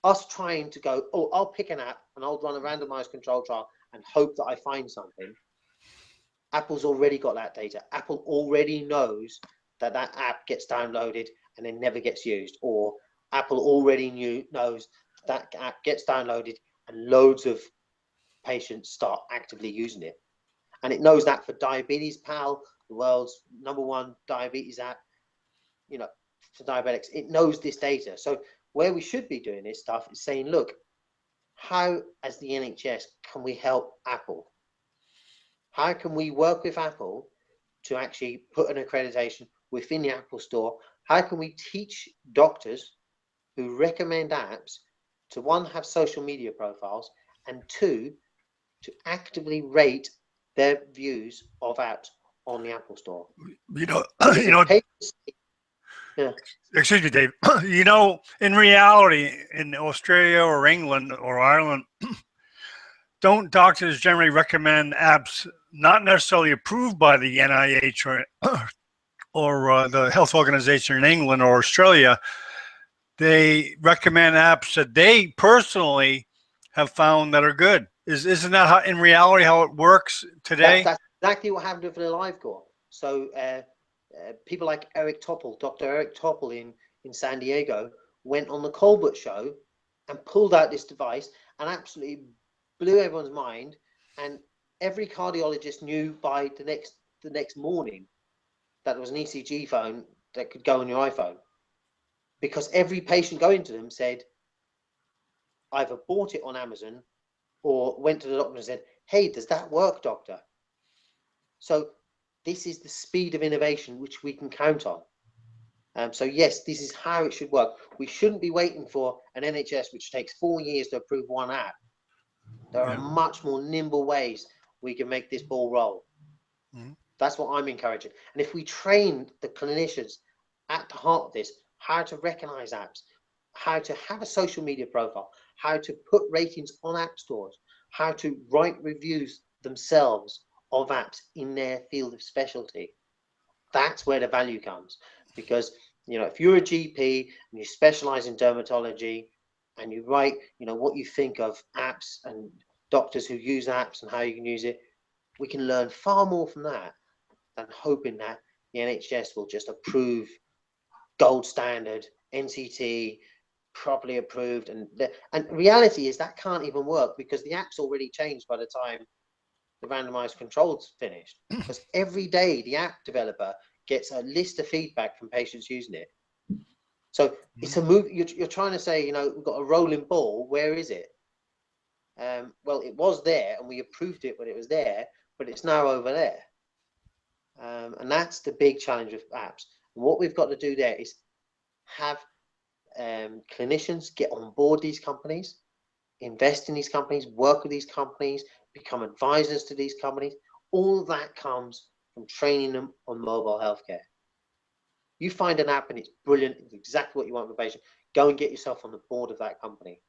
us trying to go, oh, I'll pick an app and I'll run a randomized control trial and hope that I find something. Apple's already got that data. Apple already knows that that app gets downloaded and then never gets used, or Apple already knows that app gets downloaded and loads of patients start actively using it. And it knows that for Diabetes Pal, the world's #1 diabetes app, you know, for diabetics, it knows this data. So where we should be doing this stuff is saying, look, how as the NHS can we help Apple? How can we work with Apple to actually put an accreditation within the Apple Store? How can we teach doctors who recommend apps to, one, have social media profiles, and two, to actively rate their views of apps on the Apple Store? Yeah. Excuse me, Dave. In reality, in Australia or England or Ireland, don't doctors generally recommend apps not necessarily approved by the NIH or the health organization in England or Australia? They recommend apps that they personally have found that are good. Isn't that how, in reality, how it works today? That's exactly what happened with the LiveCore. So people like Eric Topol, Dr. Eric Topol in San Diego, went on the Colbert Show and pulled out this device and absolutely blew everyone's mind. And every cardiologist knew by the next morning that there was an ECG phone that could go on your iPhone, because every patient going to them said, either bought it on Amazon or went to the doctor and said, hey, does that work, doctor? So this is the speed of innovation which we can count on. So yes, this is how it should work. We shouldn't be waiting for an NHS which takes 4 years to approve one app. There are much more nimble ways we can make this ball roll. Mm-hmm. That's what I'm encouraging. And if we train the clinicians at the heart of this, how to recognize apps, how to have a social media profile, how to put ratings on app stores, how to write reviews themselves of apps in their field of specialty. That's where the value comes, because if you're a GP and you specialize in dermatology and you write what you think of apps and doctors who use apps and how you can use it, we can learn far more from that than hoping that the NHS will just approve gold standard NCT, properly approved, and reality is that can't even work, because the app's already changed by the time the randomized controls finished, because every day the app developer gets a list of feedback from patients using it. So it's a move. You're trying to say, we've got a rolling ball. Where is it? Well, it was there, and we approved it when it was there, but it's now over there. And that's the big challenge with apps. And what we've got to do there is have clinicians get on board these companies, invest in these companies, work with these companies, become advisors to these companies. All of that comes from training them on mobile healthcare. You find an app and it's brilliant, it's exactly what you want for the patient, go and get yourself on the board of that company.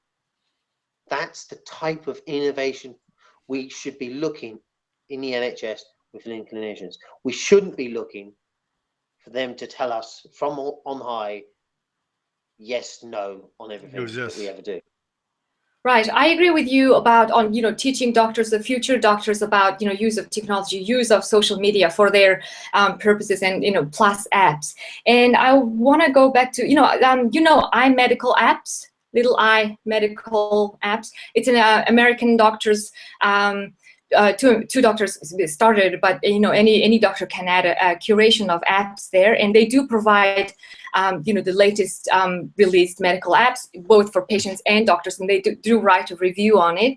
That's the type of innovation we should be looking in the NHS within clinicians. We shouldn't be looking for them to tell us from on high, yes, no, on everything that we ever do. Right, I agree with you about teaching doctors, the future doctors, about use of technology, use of social media for their purposes, and plus apps. And I want to go back to iMedical apps, little I medical apps. It's an American doctors. Two doctors started, but any doctor can add a curation of apps there, and they do provide the latest released medical apps, both for patients and doctors, and they do write a review on it.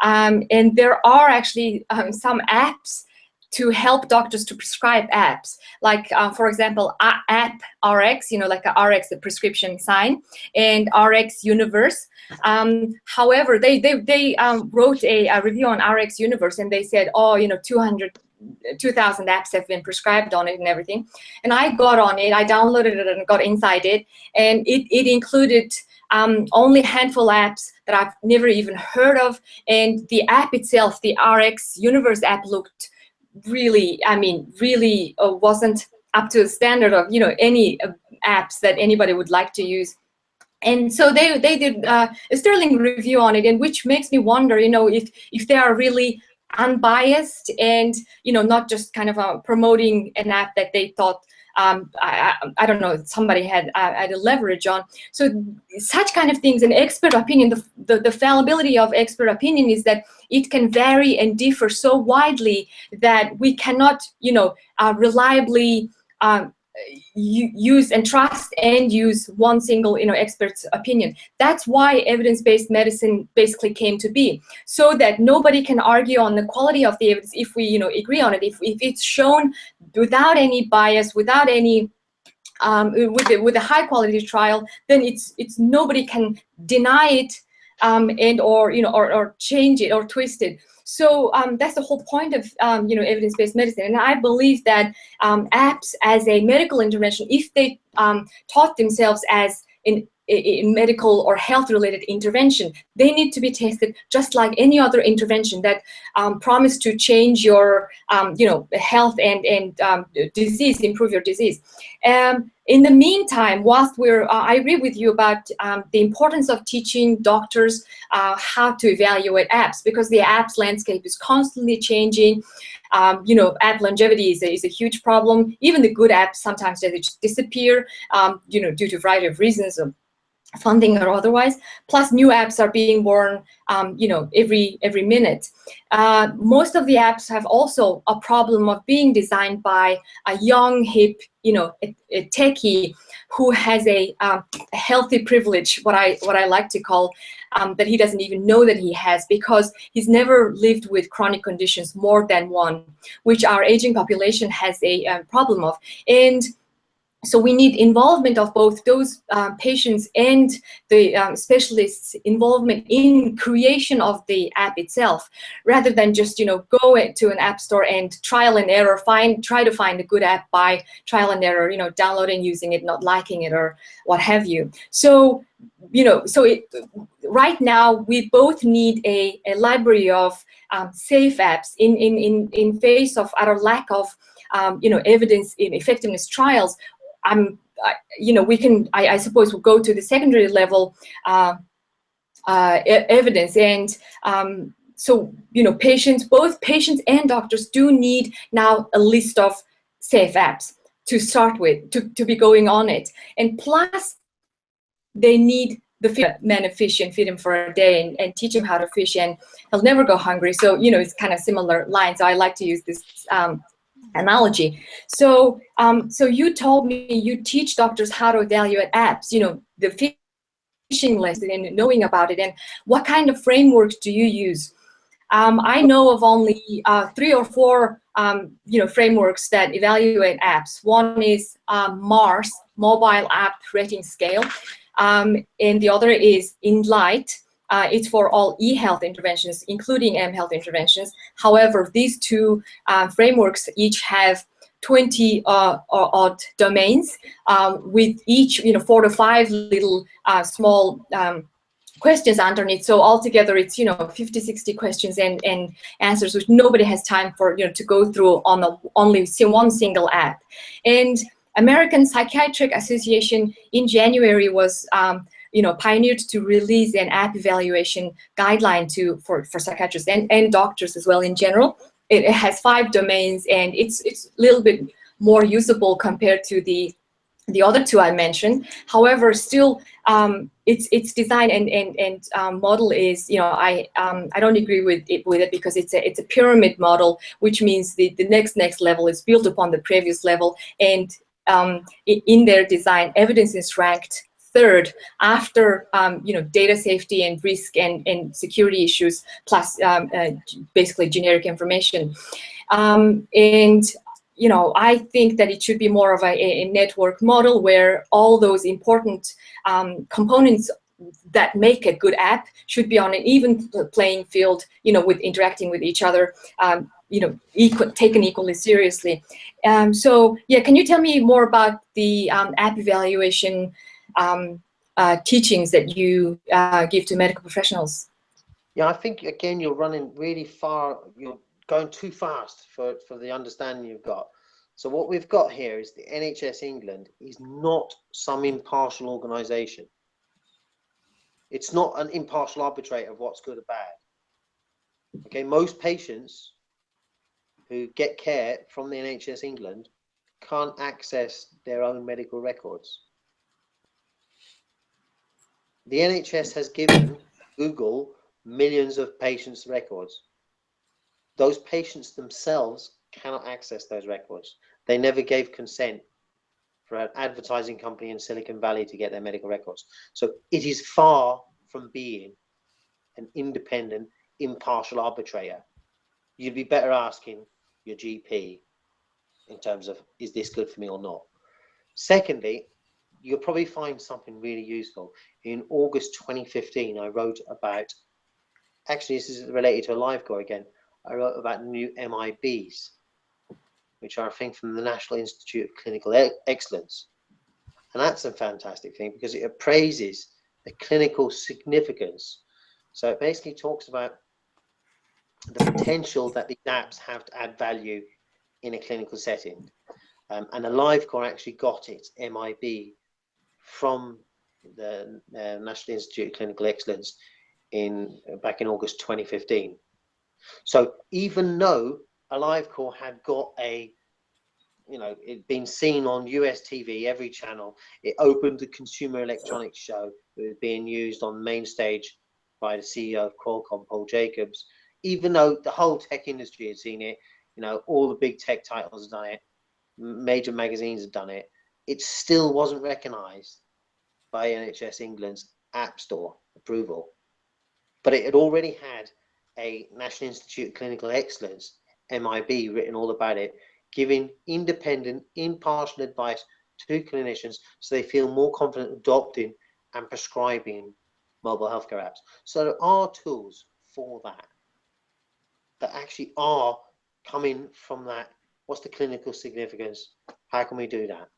And there are actually some apps to help doctors to prescribe apps, like for example, App RX, like a RX, the prescription sign, and RX Universe. However, they wrote a review on RX Universe, and they said, 2,000 apps have been prescribed on it and everything. And I got on it, I downloaded it and got inside it, and it included only a handful of apps that I've never even heard of. And the app itself, the RX Universe app, looked really wasn't up to the standard of any apps that anybody would like to use. And so they did a sterling review on it, and which makes me wonder, if they are really unbiased and not just kind of promoting an app that they thought I don't know, somebody had a leverage on. So such kind of things, and expert opinion, the fallibility of expert opinion is that it can vary and differ so widely that we cannot reliably use and trust and use one single expert's opinion. That's why evidence-based medicine basically came to be, so that nobody can argue on the quality of the evidence if we agree on it. If it's shown without any bias, without any with a high quality trial, then it's nobody can deny it and or change it or twist it. So that's the whole point of evidence-based medicine. And I believe that apps as a medical intervention, if they taught themselves as a medical or health-related intervention, they need to be tested just like any other intervention that promise to change your health and disease, improve your disease. In the meantime, whilst I agree with you about the importance of teaching doctors how to evaluate apps, because the apps landscape is constantly changing. App longevity is a huge problem. Even the good apps, sometimes they just disappear, due to a variety of reasons, of funding or otherwise. Plus, new apps are being born, every minute. Most of the apps have also a problem of being designed by a young, hip, a techie who has a healthy privilege, what I like to call, that he doesn't even know that he has, because he's never lived with chronic conditions more than one, which our aging population has a problem of. And So we need involvement of both those patients and the specialists' involvement in creation of the app itself, rather than just go to an app store and trial and error, try to find a good app by trial and error, downloading, using it, not liking it, or what have you. So right now we both need a library of safe apps in face of our lack of evidence in effectiveness trials. I suppose we'll go to the secondary level evidence, and so both patients and doctors do need now a list of safe apps to start with, to be going on it, and plus they need the man a fish and feed him for a day and teach him how to fish, and he'll never go hungry. So it's kind of similar lines. So I like to use this analogy. So so you told me you teach doctors how to evaluate apps, the fishing list and knowing about it, and what kind of frameworks do you use? I know of only 3 or 4 frameworks that evaluate apps. One is MARS, Mobile App Rating Scale, and the other is InLight. It's for all e-health interventions, including mHealth interventions. However, these 2 frameworks each have 20 odd domains, with each 4 to 5 little small questions underneath. So altogether it's 50, 60 questions and answers, which nobody has time for to go through on only one single app. And American Psychiatric Association in January was pioneered to release an app evaluation guideline for psychiatrists and doctors as well in general. It has 5 domains, and it's a little bit more usable compared to the other 2 I mentioned. However, still its design and model is I don't agree with it because it's a pyramid model, which means the next level is built upon the previous level, and in their design, evidence is ranked 3rd after data safety and risk and security issues, plus basically generic information. And I think that it should be more of a network model where all those important components that make a good app should be on an even playing field, with interacting with each other, taken equally seriously. So yeah, can you tell me more about the app evaluation teachings that you give to medical professionals? Yeah, I think again you're running really far. You're going too fast for the understanding you've got. So what we've got here is the NHS England is not some impartial organisation. It's not an impartial arbitrator of what's good or bad. Okay, most patients who get care from the NHS England can't access their own medical records. The NHS has given Google millions of patients' records. Those patients themselves cannot access those records. They never gave consent for an advertising company in Silicon Valley to get their medical records. So it is far from being an independent, impartial arbitrator. You'd be better asking your GP in terms of, is this good for me or not? Secondly, you'll probably find something really useful. In August 2015, I wrote about, actually this is related to a live call again, I wrote about new MIBs, which are a thing from the National Institute of Clinical Excellence. And that's a fantastic thing because it appraises the clinical significance. So it basically talks about the potential that these apps have to add value in a clinical setting. And AliveCore actually got its MIB from the National Institute of Clinical Excellence back in August 2015. So even though AliveCore had got it'd been seen on US TV, every channel, it opened the Consumer Electronics Show that was being used on main stage by the CEO of Qualcomm, Paul Jacobs. Even though the whole tech industry had seen it, all the big tech titles had done it, major magazines had done it, it still wasn't recognized by NHS England's App Store approval. But it had already had a National Institute of Clinical Excellence, MIB, written all about it, giving independent, impartial advice to clinicians so they feel more confident adopting and prescribing mobile healthcare apps. So there are tools for that actually are coming from that. What's the clinical significance? How can we do that?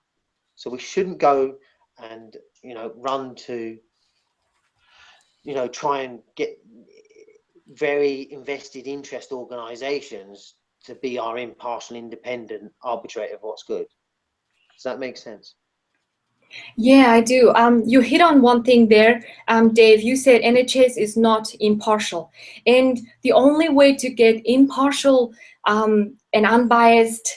So we shouldn't go and, run to, try and get very invested interest organizations to be our impartial, independent arbitrator of what's good. Does that make sense? Yeah, I do. You hit on one thing there, Dave. You said NHS is not impartial, and the only way to get impartial and unbiased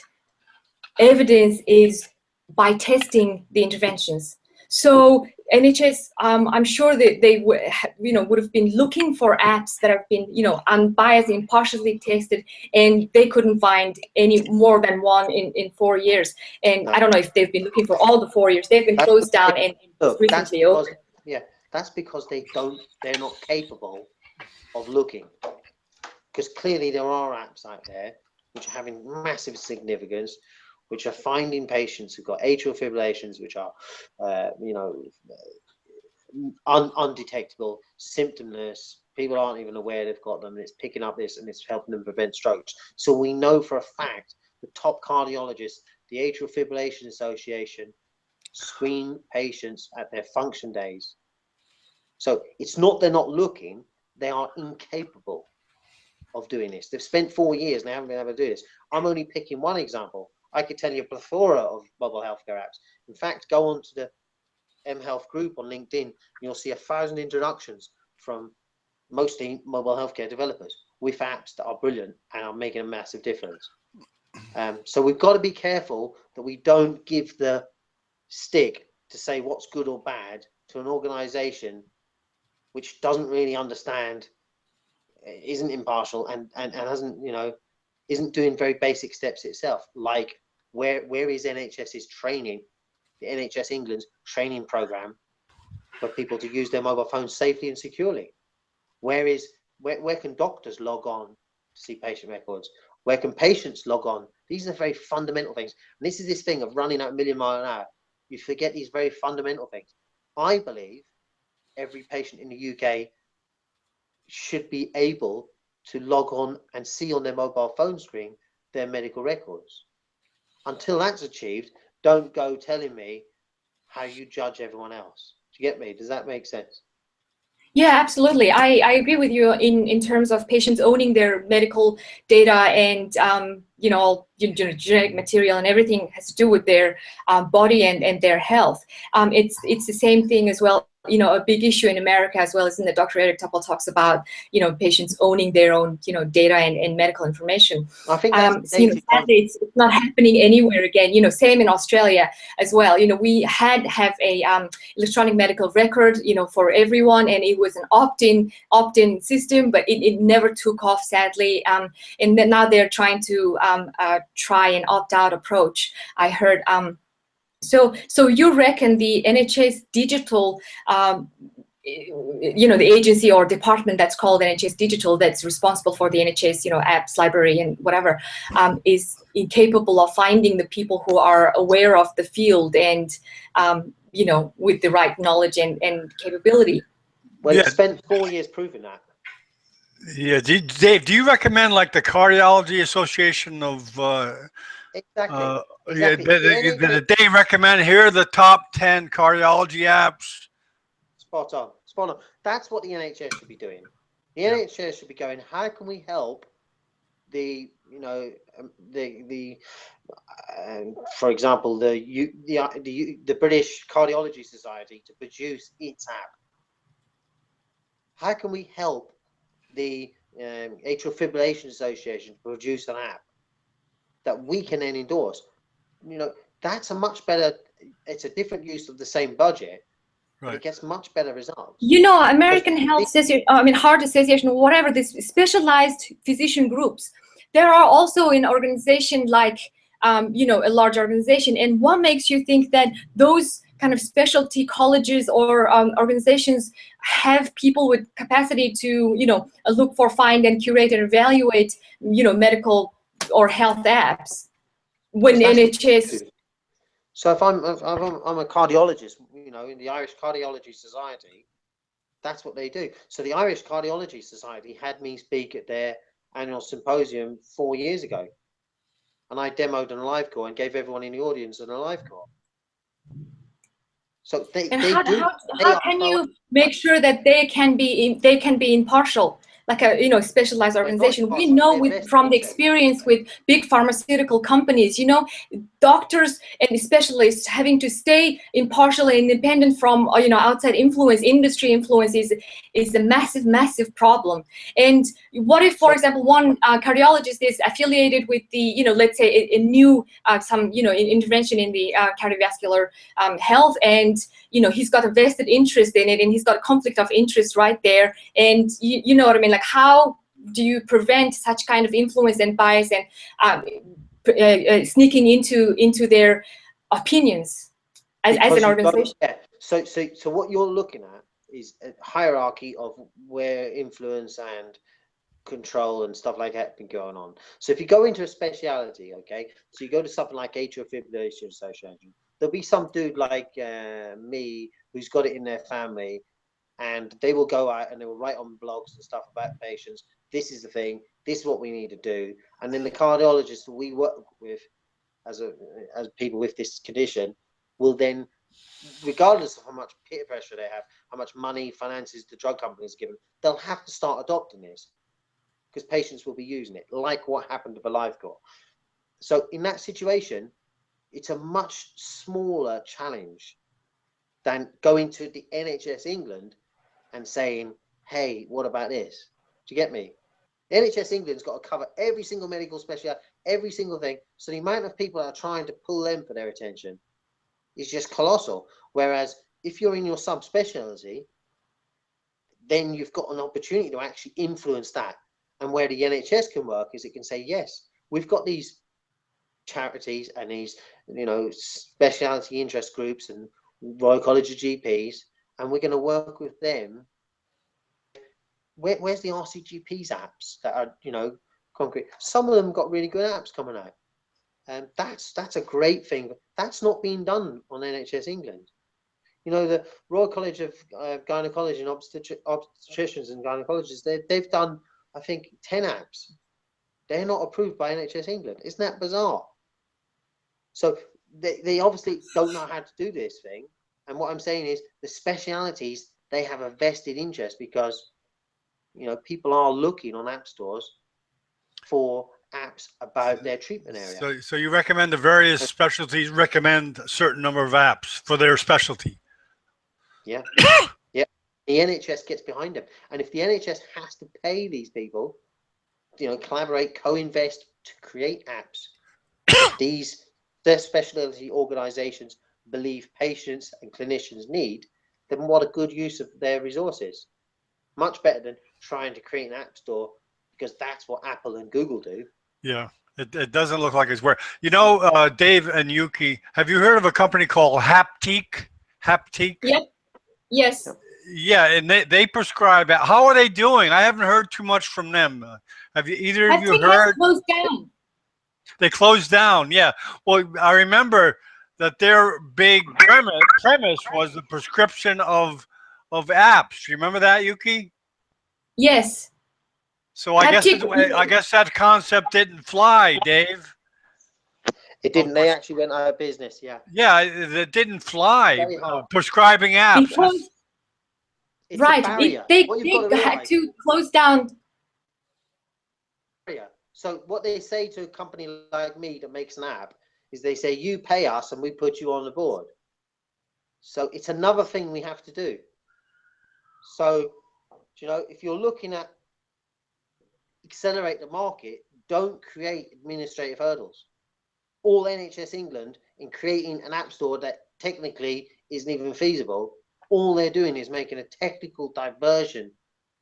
evidence is by testing the interventions. So NHS, I'm sure that they would have been looking for apps that have been, unbiased, impartially tested, and they couldn't find any more than one in 4 years. And I don't know if they've been looking for all the 4 years. They've been closed down and recently opened. Yeah, that's because they're not capable of looking. Because clearly there are apps out there which are having massive significance, which are finding patients who've got atrial fibrillations, which are, undetectable, symptomless. People aren't even aware they've got them, and it's picking up this and it's helping them prevent strokes. So we know for a fact the top cardiologists, the Atrial Fibrillation Association, screen patients at their function days. So it's not they're not looking, they are incapable of doing this. They've spent 4 years and they haven't been able to do this. I'm only picking one example. I could tell you a plethora of mobile healthcare apps. In fact, go on to the mHealth group on LinkedIn, and you'll see 1,000 introductions from mostly mobile healthcare developers with apps that are brilliant and are making a massive difference. So we've got to be careful that we don't give the stick to say what's good or bad to an organization which doesn't really understand, isn't impartial, and hasn't, isn't doing very basic steps itself, like where is NHS's training, the NHS England's training program for people to use their mobile phones safely and securely? Where can doctors log on to see patient records? Where can patients log on? These are very fundamental things. And this is this thing of running at a million miles an hour. You forget these very fundamental things. I believe every patient in the UK should be able to log on and see on their mobile phone screen their medical records. Until that's achieved, don't go telling me how you judge everyone else. Do you get me? Does that make sense? Yeah, absolutely. I agree with you in terms of patients owning their medical data and genetic material and everything has to do with their body and their health. It's the same thing as well. A big issue in America as well as in the Dr. Eric Topol talks about, patients owning their own, data and medical information. I think that's sadly, it's not happening anywhere again. Same in Australia as well. We have a electronic medical record, for everyone, and it was an opt-in system, but it never took off, sadly. And then now they're trying to try an opt-out approach, I heard. So you reckon the NHS digital, the agency or department that's called NHS Digital, that's responsible for the NHS, apps, library, and whatever, is incapable of finding the people who are aware of the field and, with the right knowledge and capability? Well, yeah. It spent 4 years proving that. Yeah, Dave, do you recommend like the Cardiology Association of exactly. Yeah, did they recommend here are the top 10 cardiology apps? Spot on, spot on. That's what the NHS should be doing. The NHS should be going, how can we help the for example, the British Cardiology Society to produce its app? How can we help the Atrial Fibrillation Association to produce an app that we can then endorse? That's a much better, it's a different use of the same budget, right. But it gets much better results. American Heart Association, whatever, these specialized physician groups, there are also an organization like, a large organization. And what makes you think that those kind of specialty colleges or organizations have people with capacity to, look for, find, and curate and evaluate, medical or health apps when NHS So if I'm a cardiologist, you know, in the Irish Cardiology Society, that's what they do. So the Irish Cardiology Society had me speak at their annual symposium 4 years ago, and I demoed an alive core and gave everyone in the audience an alive core. So how can you make sure that they can be impartial, like a, you know, specialized organization? We know from the experience with big pharmaceutical companies, you know, doctors and specialists having to stay impartial and independent from, you know, outside influence, industry influence is a massive problem. And what if, for example, one cardiologist is affiliated with the, you know, let's say a new some, you know, intervention in the cardiovascular health, and you know, he's got a vested interest in it, and he's got a conflict of interest right there, and you know what I mean? Like, how do you prevent such kind of influence and bias and sneaking into their opinions as an organization? So what you're looking at is a hierarchy of where influence and control and stuff like that been going on. So if you go into a speciality, okay, so you go to something like Atrial Fibrillation Association, there'll be some dude like me who's got it in their family, and they will go out and they will write on blogs and stuff about patients. This is the thing. This is what we need to do. And then the cardiologists that we work with, as people with this condition, will then, regardless of how much peer pressure they have, how much money, finances the drug companies give them, they'll have to start adopting this because patients will be using it, like what happened with AliveCore. So in that situation, it's a much smaller challenge than going to the NHS England and saying, hey, what about this? Do you get me? The NHS England's got to cover every single medical specialty, every single thing. So the amount of people that are trying to pull them for their attention is just colossal. Whereas if you're in your subspecialty, then you've got an opportunity to actually influence that. And where the NHS can work is it can say, yes, we've got these charities and these, you know, specialty interest groups and Royal College of GPs, and we're going to work with them. Where's the RCGP's apps that are, you know, concrete? Some of them got really good apps coming out, and that's a great thing. That's not being done on NHS England. You know, the Royal College of Gynecology and Obstetricians and Gynecologists, they've done, I think, 10 apps. They're not approved by NHS England. Isn't that bizarre? So they obviously don't know how to do this thing. And what I'm saying is the specialities, they have a vested interest because, you know, people are looking on app stores for apps about their treatment area. So you recommend the various specialties recommend a certain number of apps for their specialty? Yeah. Yeah. The NHS gets behind them. And if the NHS has to pay these people, you know, collaborate, co-invest to create apps, their specialty organizations believe patients and clinicians need, then what a good use of their resources. Much better than trying to create an app store, because that's what Apple and Google do. Yeah, it doesn't look like it's where, you know, Dave and Yuki, have you heard of a company called Haptique? Yep. Yes. Yeah, and they prescribe. How are they doing? I haven't heard too much from them. Have you either of you heard? Closed down. They closed down. Yeah. Well, I remember that their big premise was the prescription of apps. Do you remember that, Yuki? Yes. So I guess that concept didn't fly, Dave. It didn't. They actually went out of business. Yeah. Yeah, it didn't fly. Prescribing apps. Because, right. They had to close down. So what they say to a company like me that makes an app is they say, you pay us and we put you on the board. So it's another thing we have to do. So, you know, if you're looking at accelerate the market, don't create administrative hurdles. All NHS England, in creating an app store that technically isn't even feasible, all they're doing is making a technical diversion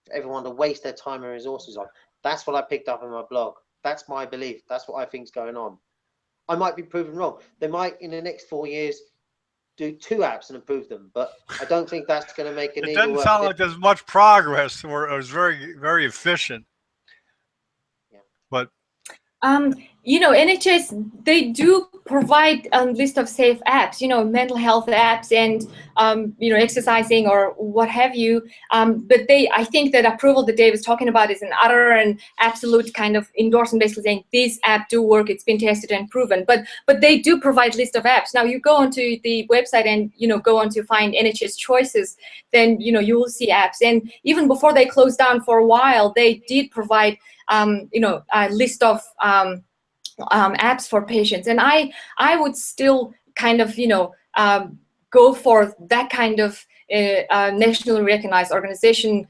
for everyone to waste their time and resources on. That's what I picked up in my blog. That's my belief. That's what I think is going on. I might be proven wrong. They might, in the next 4 years, do 2 apps and improve them, but I don't think that's going to make an. It doesn't sound like there's much progress, or it was very, very efficient. Yeah. But you know, NHS, they do provide a list of safe apps, mental health apps and exercising or what have you. But I think that approval that Dave is talking about is an utter and absolute kind of endorsement, basically saying these apps do work, it's been tested and proven. But they do provide list of apps. Now you go onto the website and go on to find NHS choices, then you will see apps. And even before they closed down for a while, they did provide a list of apps for patients. And I would still kind of go for that kind of nationally recognized organization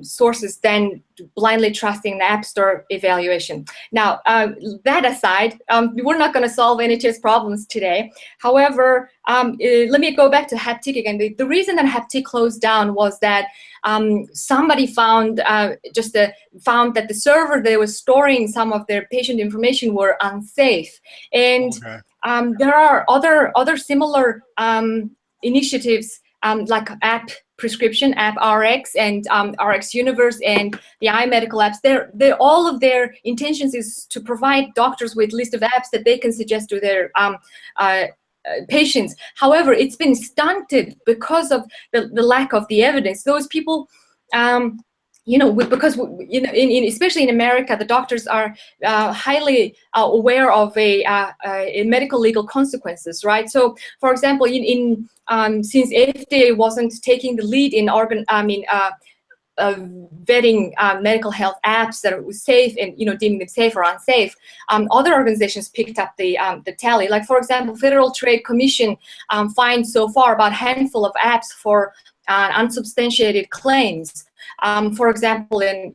sources than blindly trusting the App Store evaluation. Now, that aside, we're not going to solve NHS problems today. However, let me go back to Haptik again. The reason that Haptik closed down was that somebody found that the server they were storing some of their patient information were unsafe. And there are other similar initiatives like App Prescription, App RX, and RX Universe, and the iMedical apps. They're all of their intentions is to provide doctors with list of apps that they can suggest to their patients. However, it's been stunted because of the lack of the evidence. Those people, because especially in America, the doctors are highly aware of a medical legal consequences, right? So, for example, since FDA wasn't taking the lead in vetting medical health apps that were safe and deeming them safe or unsafe, other organizations picked up the tally. Like, for example, Federal Trade Commission fined so far about a handful of apps for unsubstantiated claims. For example, in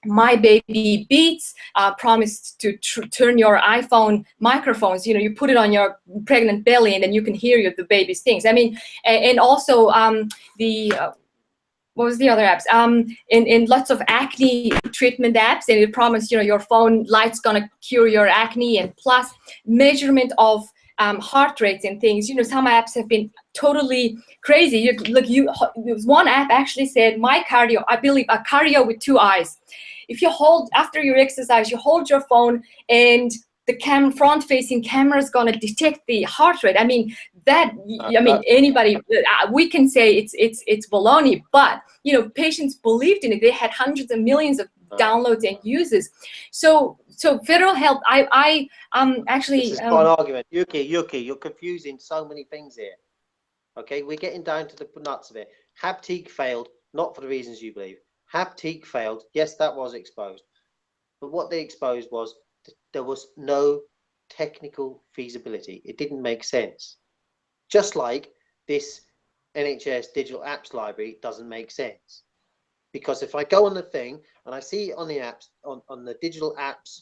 My Baby Beats promised to turn your iPhone microphones. You put it on your pregnant belly, and then you can hear the baby's things. I mean, and also what was the other apps? In lots of acne treatment apps, and it promised, your phone light's gonna cure your acne, and plus measurement of heart rates and things. Some apps have been totally crazy. One app actually said, my cardio, I believe a cardio with 2 eyes. If you hold, after your exercise, you hold your phone and the front-facing camera is going to detect the heart rate. I mean, anybody, we can say it's baloney, but patients believed in it. They had hundreds of millions of downloads and uses. So federal health, I actually. This is quite an argument, Yuki. You're confusing so many things here. Okay, we're getting down to the nuts of it. Haptik failed, not for the reasons you believe. Haptik failed. Yes, that was exposed, but what they exposed was there was no technical feasibility. It didn't make sense. Just like this NHS digital apps library doesn't make sense. Because if I go on the thing and I see it on the apps, on the digital apps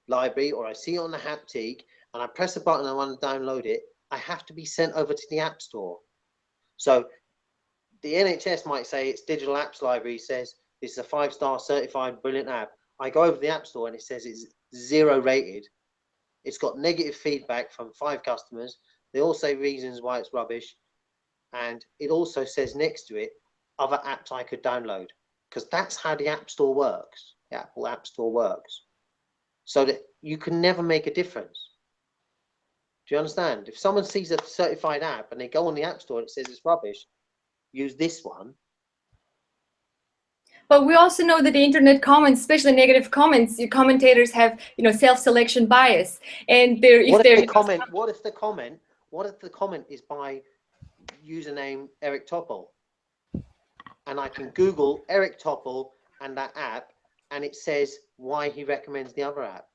library, or I see it on the Haptik and I press a button and I want to download it, I have to be sent over to the App Store. So the NHS might say its digital apps library says this is a 5-star certified brilliant app. I go over the App Store and it says it's 0 rated. It's got negative feedback from 5 customers. They all say reasons why it's rubbish. And it also says next to it, other apps I could download. Because that's how the App Store works. The Apple App Store works. So that you can never make a difference. Do you understand? If someone sees a certified app and they go on the App Store and it says it's rubbish, use this one. But we also know that the internet comments, especially negative comments, commentators have, self-selection bias. And What if the comment is by username Eric Topol, and I can Google Eric Topol and that app, and it says why he recommends the other app.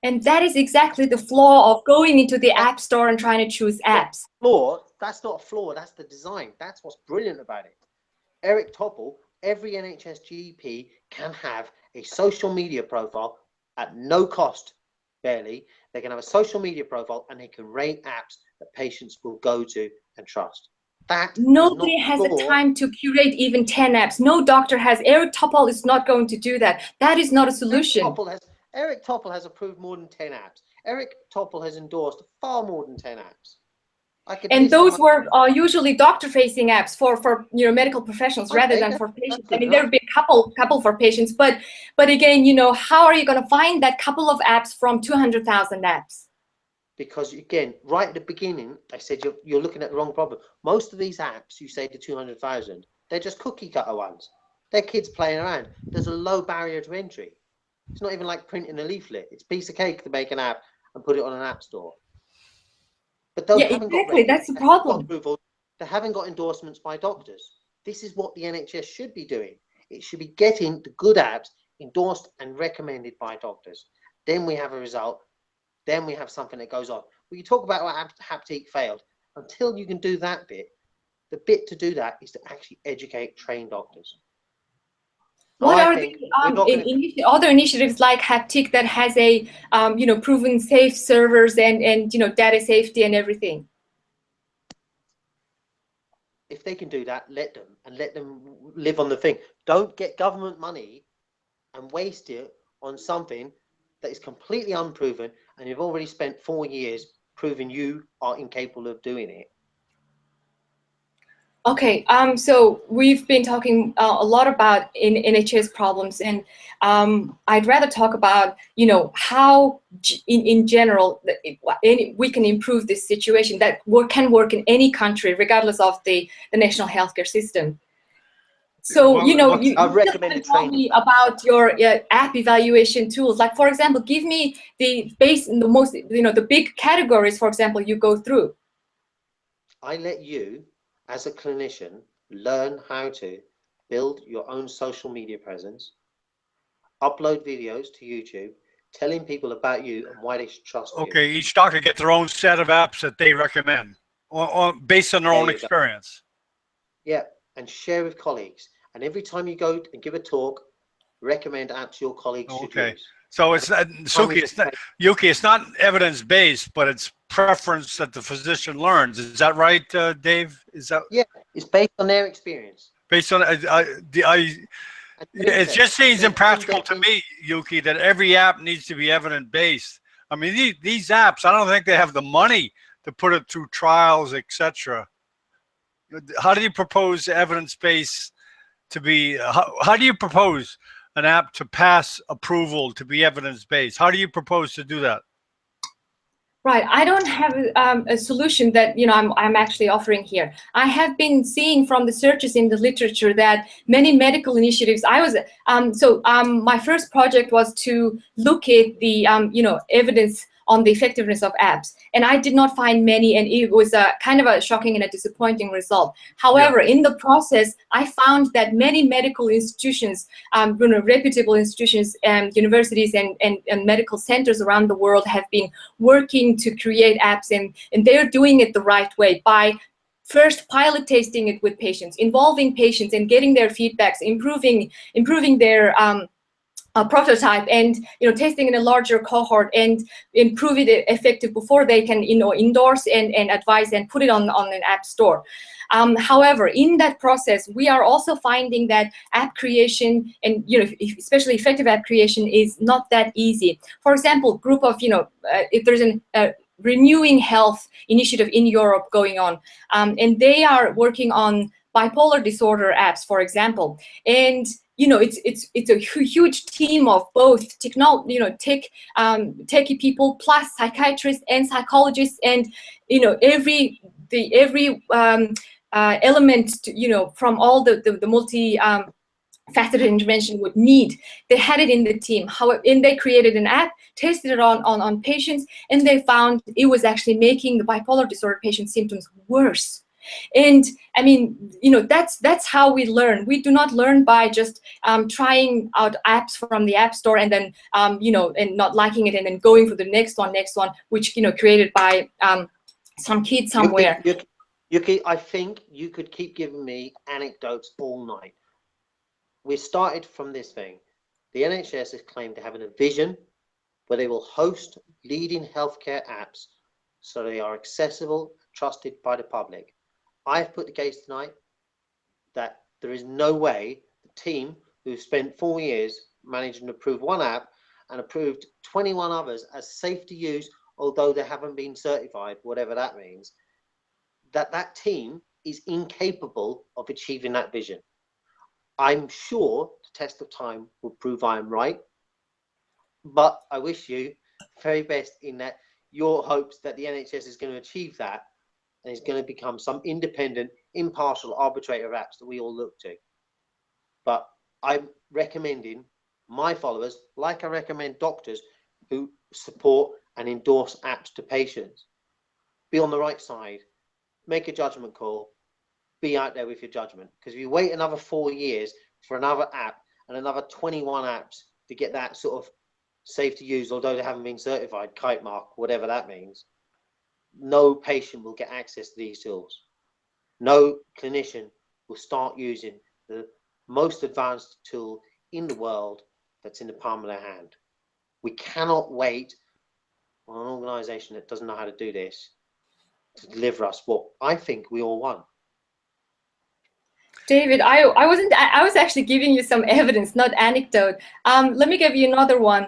And that is exactly the flaw of going into the App Store and trying to choose apps. That's not a flaw. That's the design. That's what's brilliant about it. Eric Topol, every NHS GP can have a social media profile at no cost, barely. They can have a social media profile and they can rate apps that patients will go to and trust. Nobody has the time to curate even 10 apps. No doctor has. Eric Topol is not going to do that. That is not a solution. Eric Topol has approved more than 10 apps. Eric Topol has endorsed far more than 10 apps. And those were usually doctor-facing apps for medical professionals rather than for patients. I mean, there would be a couple for patients, but again, how are you going to find that couple of apps from 200,000 apps? because again, right at the beginning, I said you're looking at the wrong problem. Most of these apps, you say the 200,000, they're just cookie cutter ones. They're kids playing around. There's a low barrier to entry. It's not even like printing a leaflet. It's a piece of cake to make an app and put it on an app store. But those Yeah, haven't exactly. got That's the problem. approval. They haven't got endorsements by doctors. This is what the NHS should be doing. It should be getting the good apps endorsed and recommended by doctors. Then we have a result. Then we have something that goes on. We talk about why Haptik failed. Until you can do that bit, the bit to do that is to actually educate trained doctors. What are the other initiatives like Haptik that has a proven safe servers and data safety and everything? If they can do that, let them live on the thing. Don't get government money and waste it on something that is completely unproven, and you've already spent 4 years proving you are incapable of doing it. Okay, so we've been talking a lot about NHS problems, and I'd rather talk about, how in general we can improve this situation that can work in any country, regardless of the national healthcare system. So, you recommend tell me about your app evaluation tools. Like, for example, give me the big categories, for example, you go through. I let you, as a clinician, learn how to build your own social media presence, upload videos to YouTube, telling people about you and why they should trust you. Okay, each doctor gets their own set of apps that they recommend, based on their own experience. Yeah, and share with colleagues. And every time you go and give a talk, recommend apps your colleagues should use. So it's Yuki, it's not evidence-based, but it's preference that the physician learns. Is that right, Dave? Is that? Yeah, it's based on their experience. Based on it just seems impractical to me, Yuki, that every app needs to be evidence-based. I mean, these apps, I don't think they have the money to put it through trials, etc. How do you propose evidence-based to be? How do you propose an app to pass approval to be evidence-based? How do you propose to do that? Right, I don't have a solution that I'm actually offering here. I have been seeing from the searches in the literature that many medical initiatives. My first project was to look at the evidence on the effectiveness of apps, and I did not find many, and it was a kind of a shocking and a disappointing result. However, in the process, I found that many medical institutions, reputable institutions, universities, and medical centers around the world have been working to create apps, and they're doing it the right way by first pilot testing it with patients, involving patients and getting their feedbacks, improving their prototype, and testing in a larger cohort and improve it effective before they can endorse and advise and put it on an app store. However, in that process, we are also finding that app creation and especially effective app creation is not that easy. For example, group of if there's a renewing health initiative in Europe going on, and they are working on bipolar disorder apps, for example, and it's a huge team of both techie people plus psychiatrists and psychologists, and every element from all the multi faceted intervention would need. They had it in the team. And they created an app, tested it on patients, and they found it was actually making the bipolar disorder patient symptoms worse. And I mean, that's how we learn. We do not learn by just trying out apps from the app store and then and not liking it and then going for the next one, which created by some kid somewhere. Yuki, I think you could keep giving me anecdotes all night. We started from this thing. The NHS has claimed to have a vision where they will host leading healthcare apps so they are accessible, trusted by the public. I've put the case tonight that there is no way the team who spent 4 years managing to approve one app and approved 21 others as safe to use, although they haven't been certified, whatever that means, that team is incapable of achieving that vision. I'm sure the test of time will prove I am right, but I wish you very best in that your hopes that the NHS is going to achieve that and is going to become some independent, impartial arbitrator of apps that we all look to. But I'm recommending my followers, like I recommend doctors who support and endorse apps to patients, be on the right side, make a judgment call, be out there with your judgment. Because if you wait another 4 years for another app and another 21 apps to get that sort of safe to use, although they haven't been certified, kite mark, whatever that means, no patient will get access to these tools. No clinician will start using the most advanced tool in the world that's in the palm of their hand. We cannot wait on an organization that doesn't know how to do this to deliver us what I think we all want. David, I was actually giving you some evidence, not anecdote. Let me give you another one.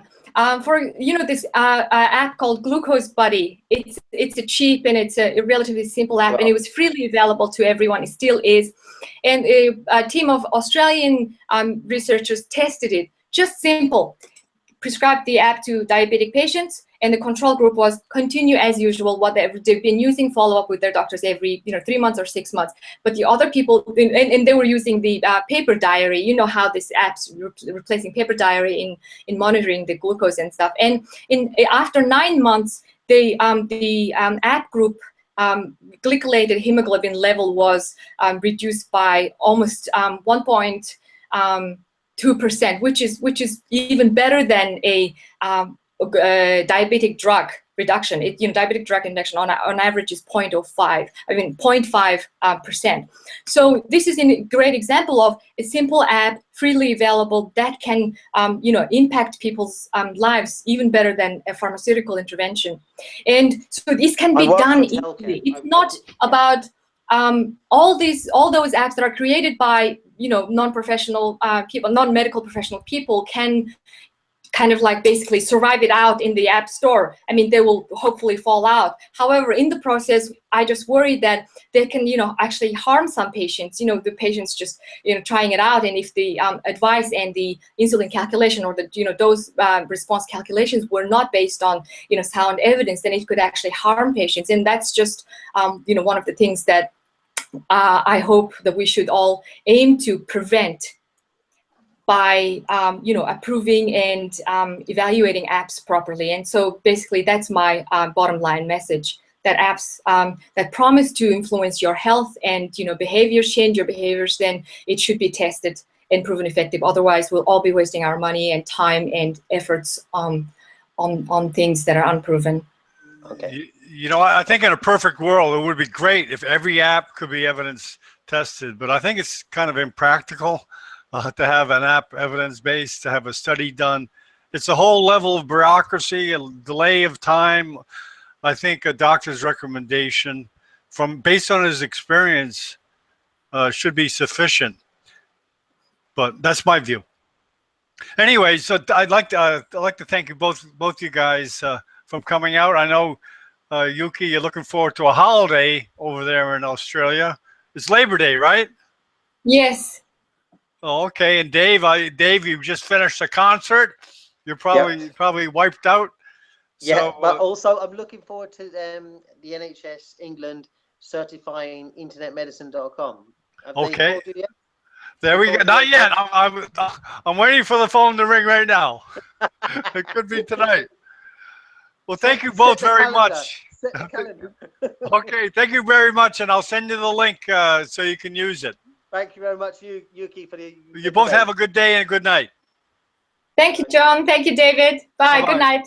For this app called Glucose Buddy. It's a cheap and it's a relatively simple app, and it was freely available to everyone. It still is. And a team of Australian researchers tested it. Just simple. Prescribed the app to diabetic patients, and the control group was continue as usual, whatever they've been using, follow up with their doctors every 3 months or 6 months. But the other people, and they were using the paper diary. You know how this app's replacing paper diary in monitoring the glucose and stuff. And after 9 months, the app group glycolated hemoglobin level was reduced by almost 1.2%, which is even better than a diabetic drug reduction. Diabetic drug reduction on average is 0.5%. So this is a great example of a simple app, freely available, that can impact people's lives even better than a pharmaceutical intervention. And so this can be done easily. It's not about all those apps that are created by non-professional people, non-medical professional people can kind of like basically survive it out in the app store. I mean, they will hopefully fall out. However, in the process, I just worry that they can, actually harm some patients. The patients just, trying it out, and if the advice and the insulin calculation or the, dose response calculations were not based on, sound evidence, then it could actually harm patients. And that's just, one of the things that I hope that we should all aim to prevent by approving and evaluating apps properly. And so basically that's my bottom line message, that apps that promise to influence your health and behaviors, change your behaviors, then it should be tested and proven effective. Otherwise we'll all be wasting our money and time and efforts on things that are unproven. Okay. I think in a perfect world, it would be great if every app could be evidence tested, but I think it's kind of impractical to have an app evidence-based, to have a study done. It's a whole level of bureaucracy, a delay of time. I think a doctor's recommendation based on his experience should be sufficient, but that's my view. Anyway, so I'd like to thank you both you guys from coming out. I know Yuki, you're looking forward to a holiday over there in Australia. It's Labor Day, right? Yes. Oh, okay. And Dave, you just finished a concert. You're probably wiped out. Yeah, but also I'm looking forward to the NHS England certifying internetmedicine.com. Okay. There we go. Not yet. I'm waiting for the phone to ring right now. It could be tonight. Well, thank you both very much. Okay, thank you very much, and I'll send you the link so you can use it. Thank you very much, Yuki, for the. You both have a good day and a good night. Thank you, John. Thank you, David. Bye. Bye-bye. Good night.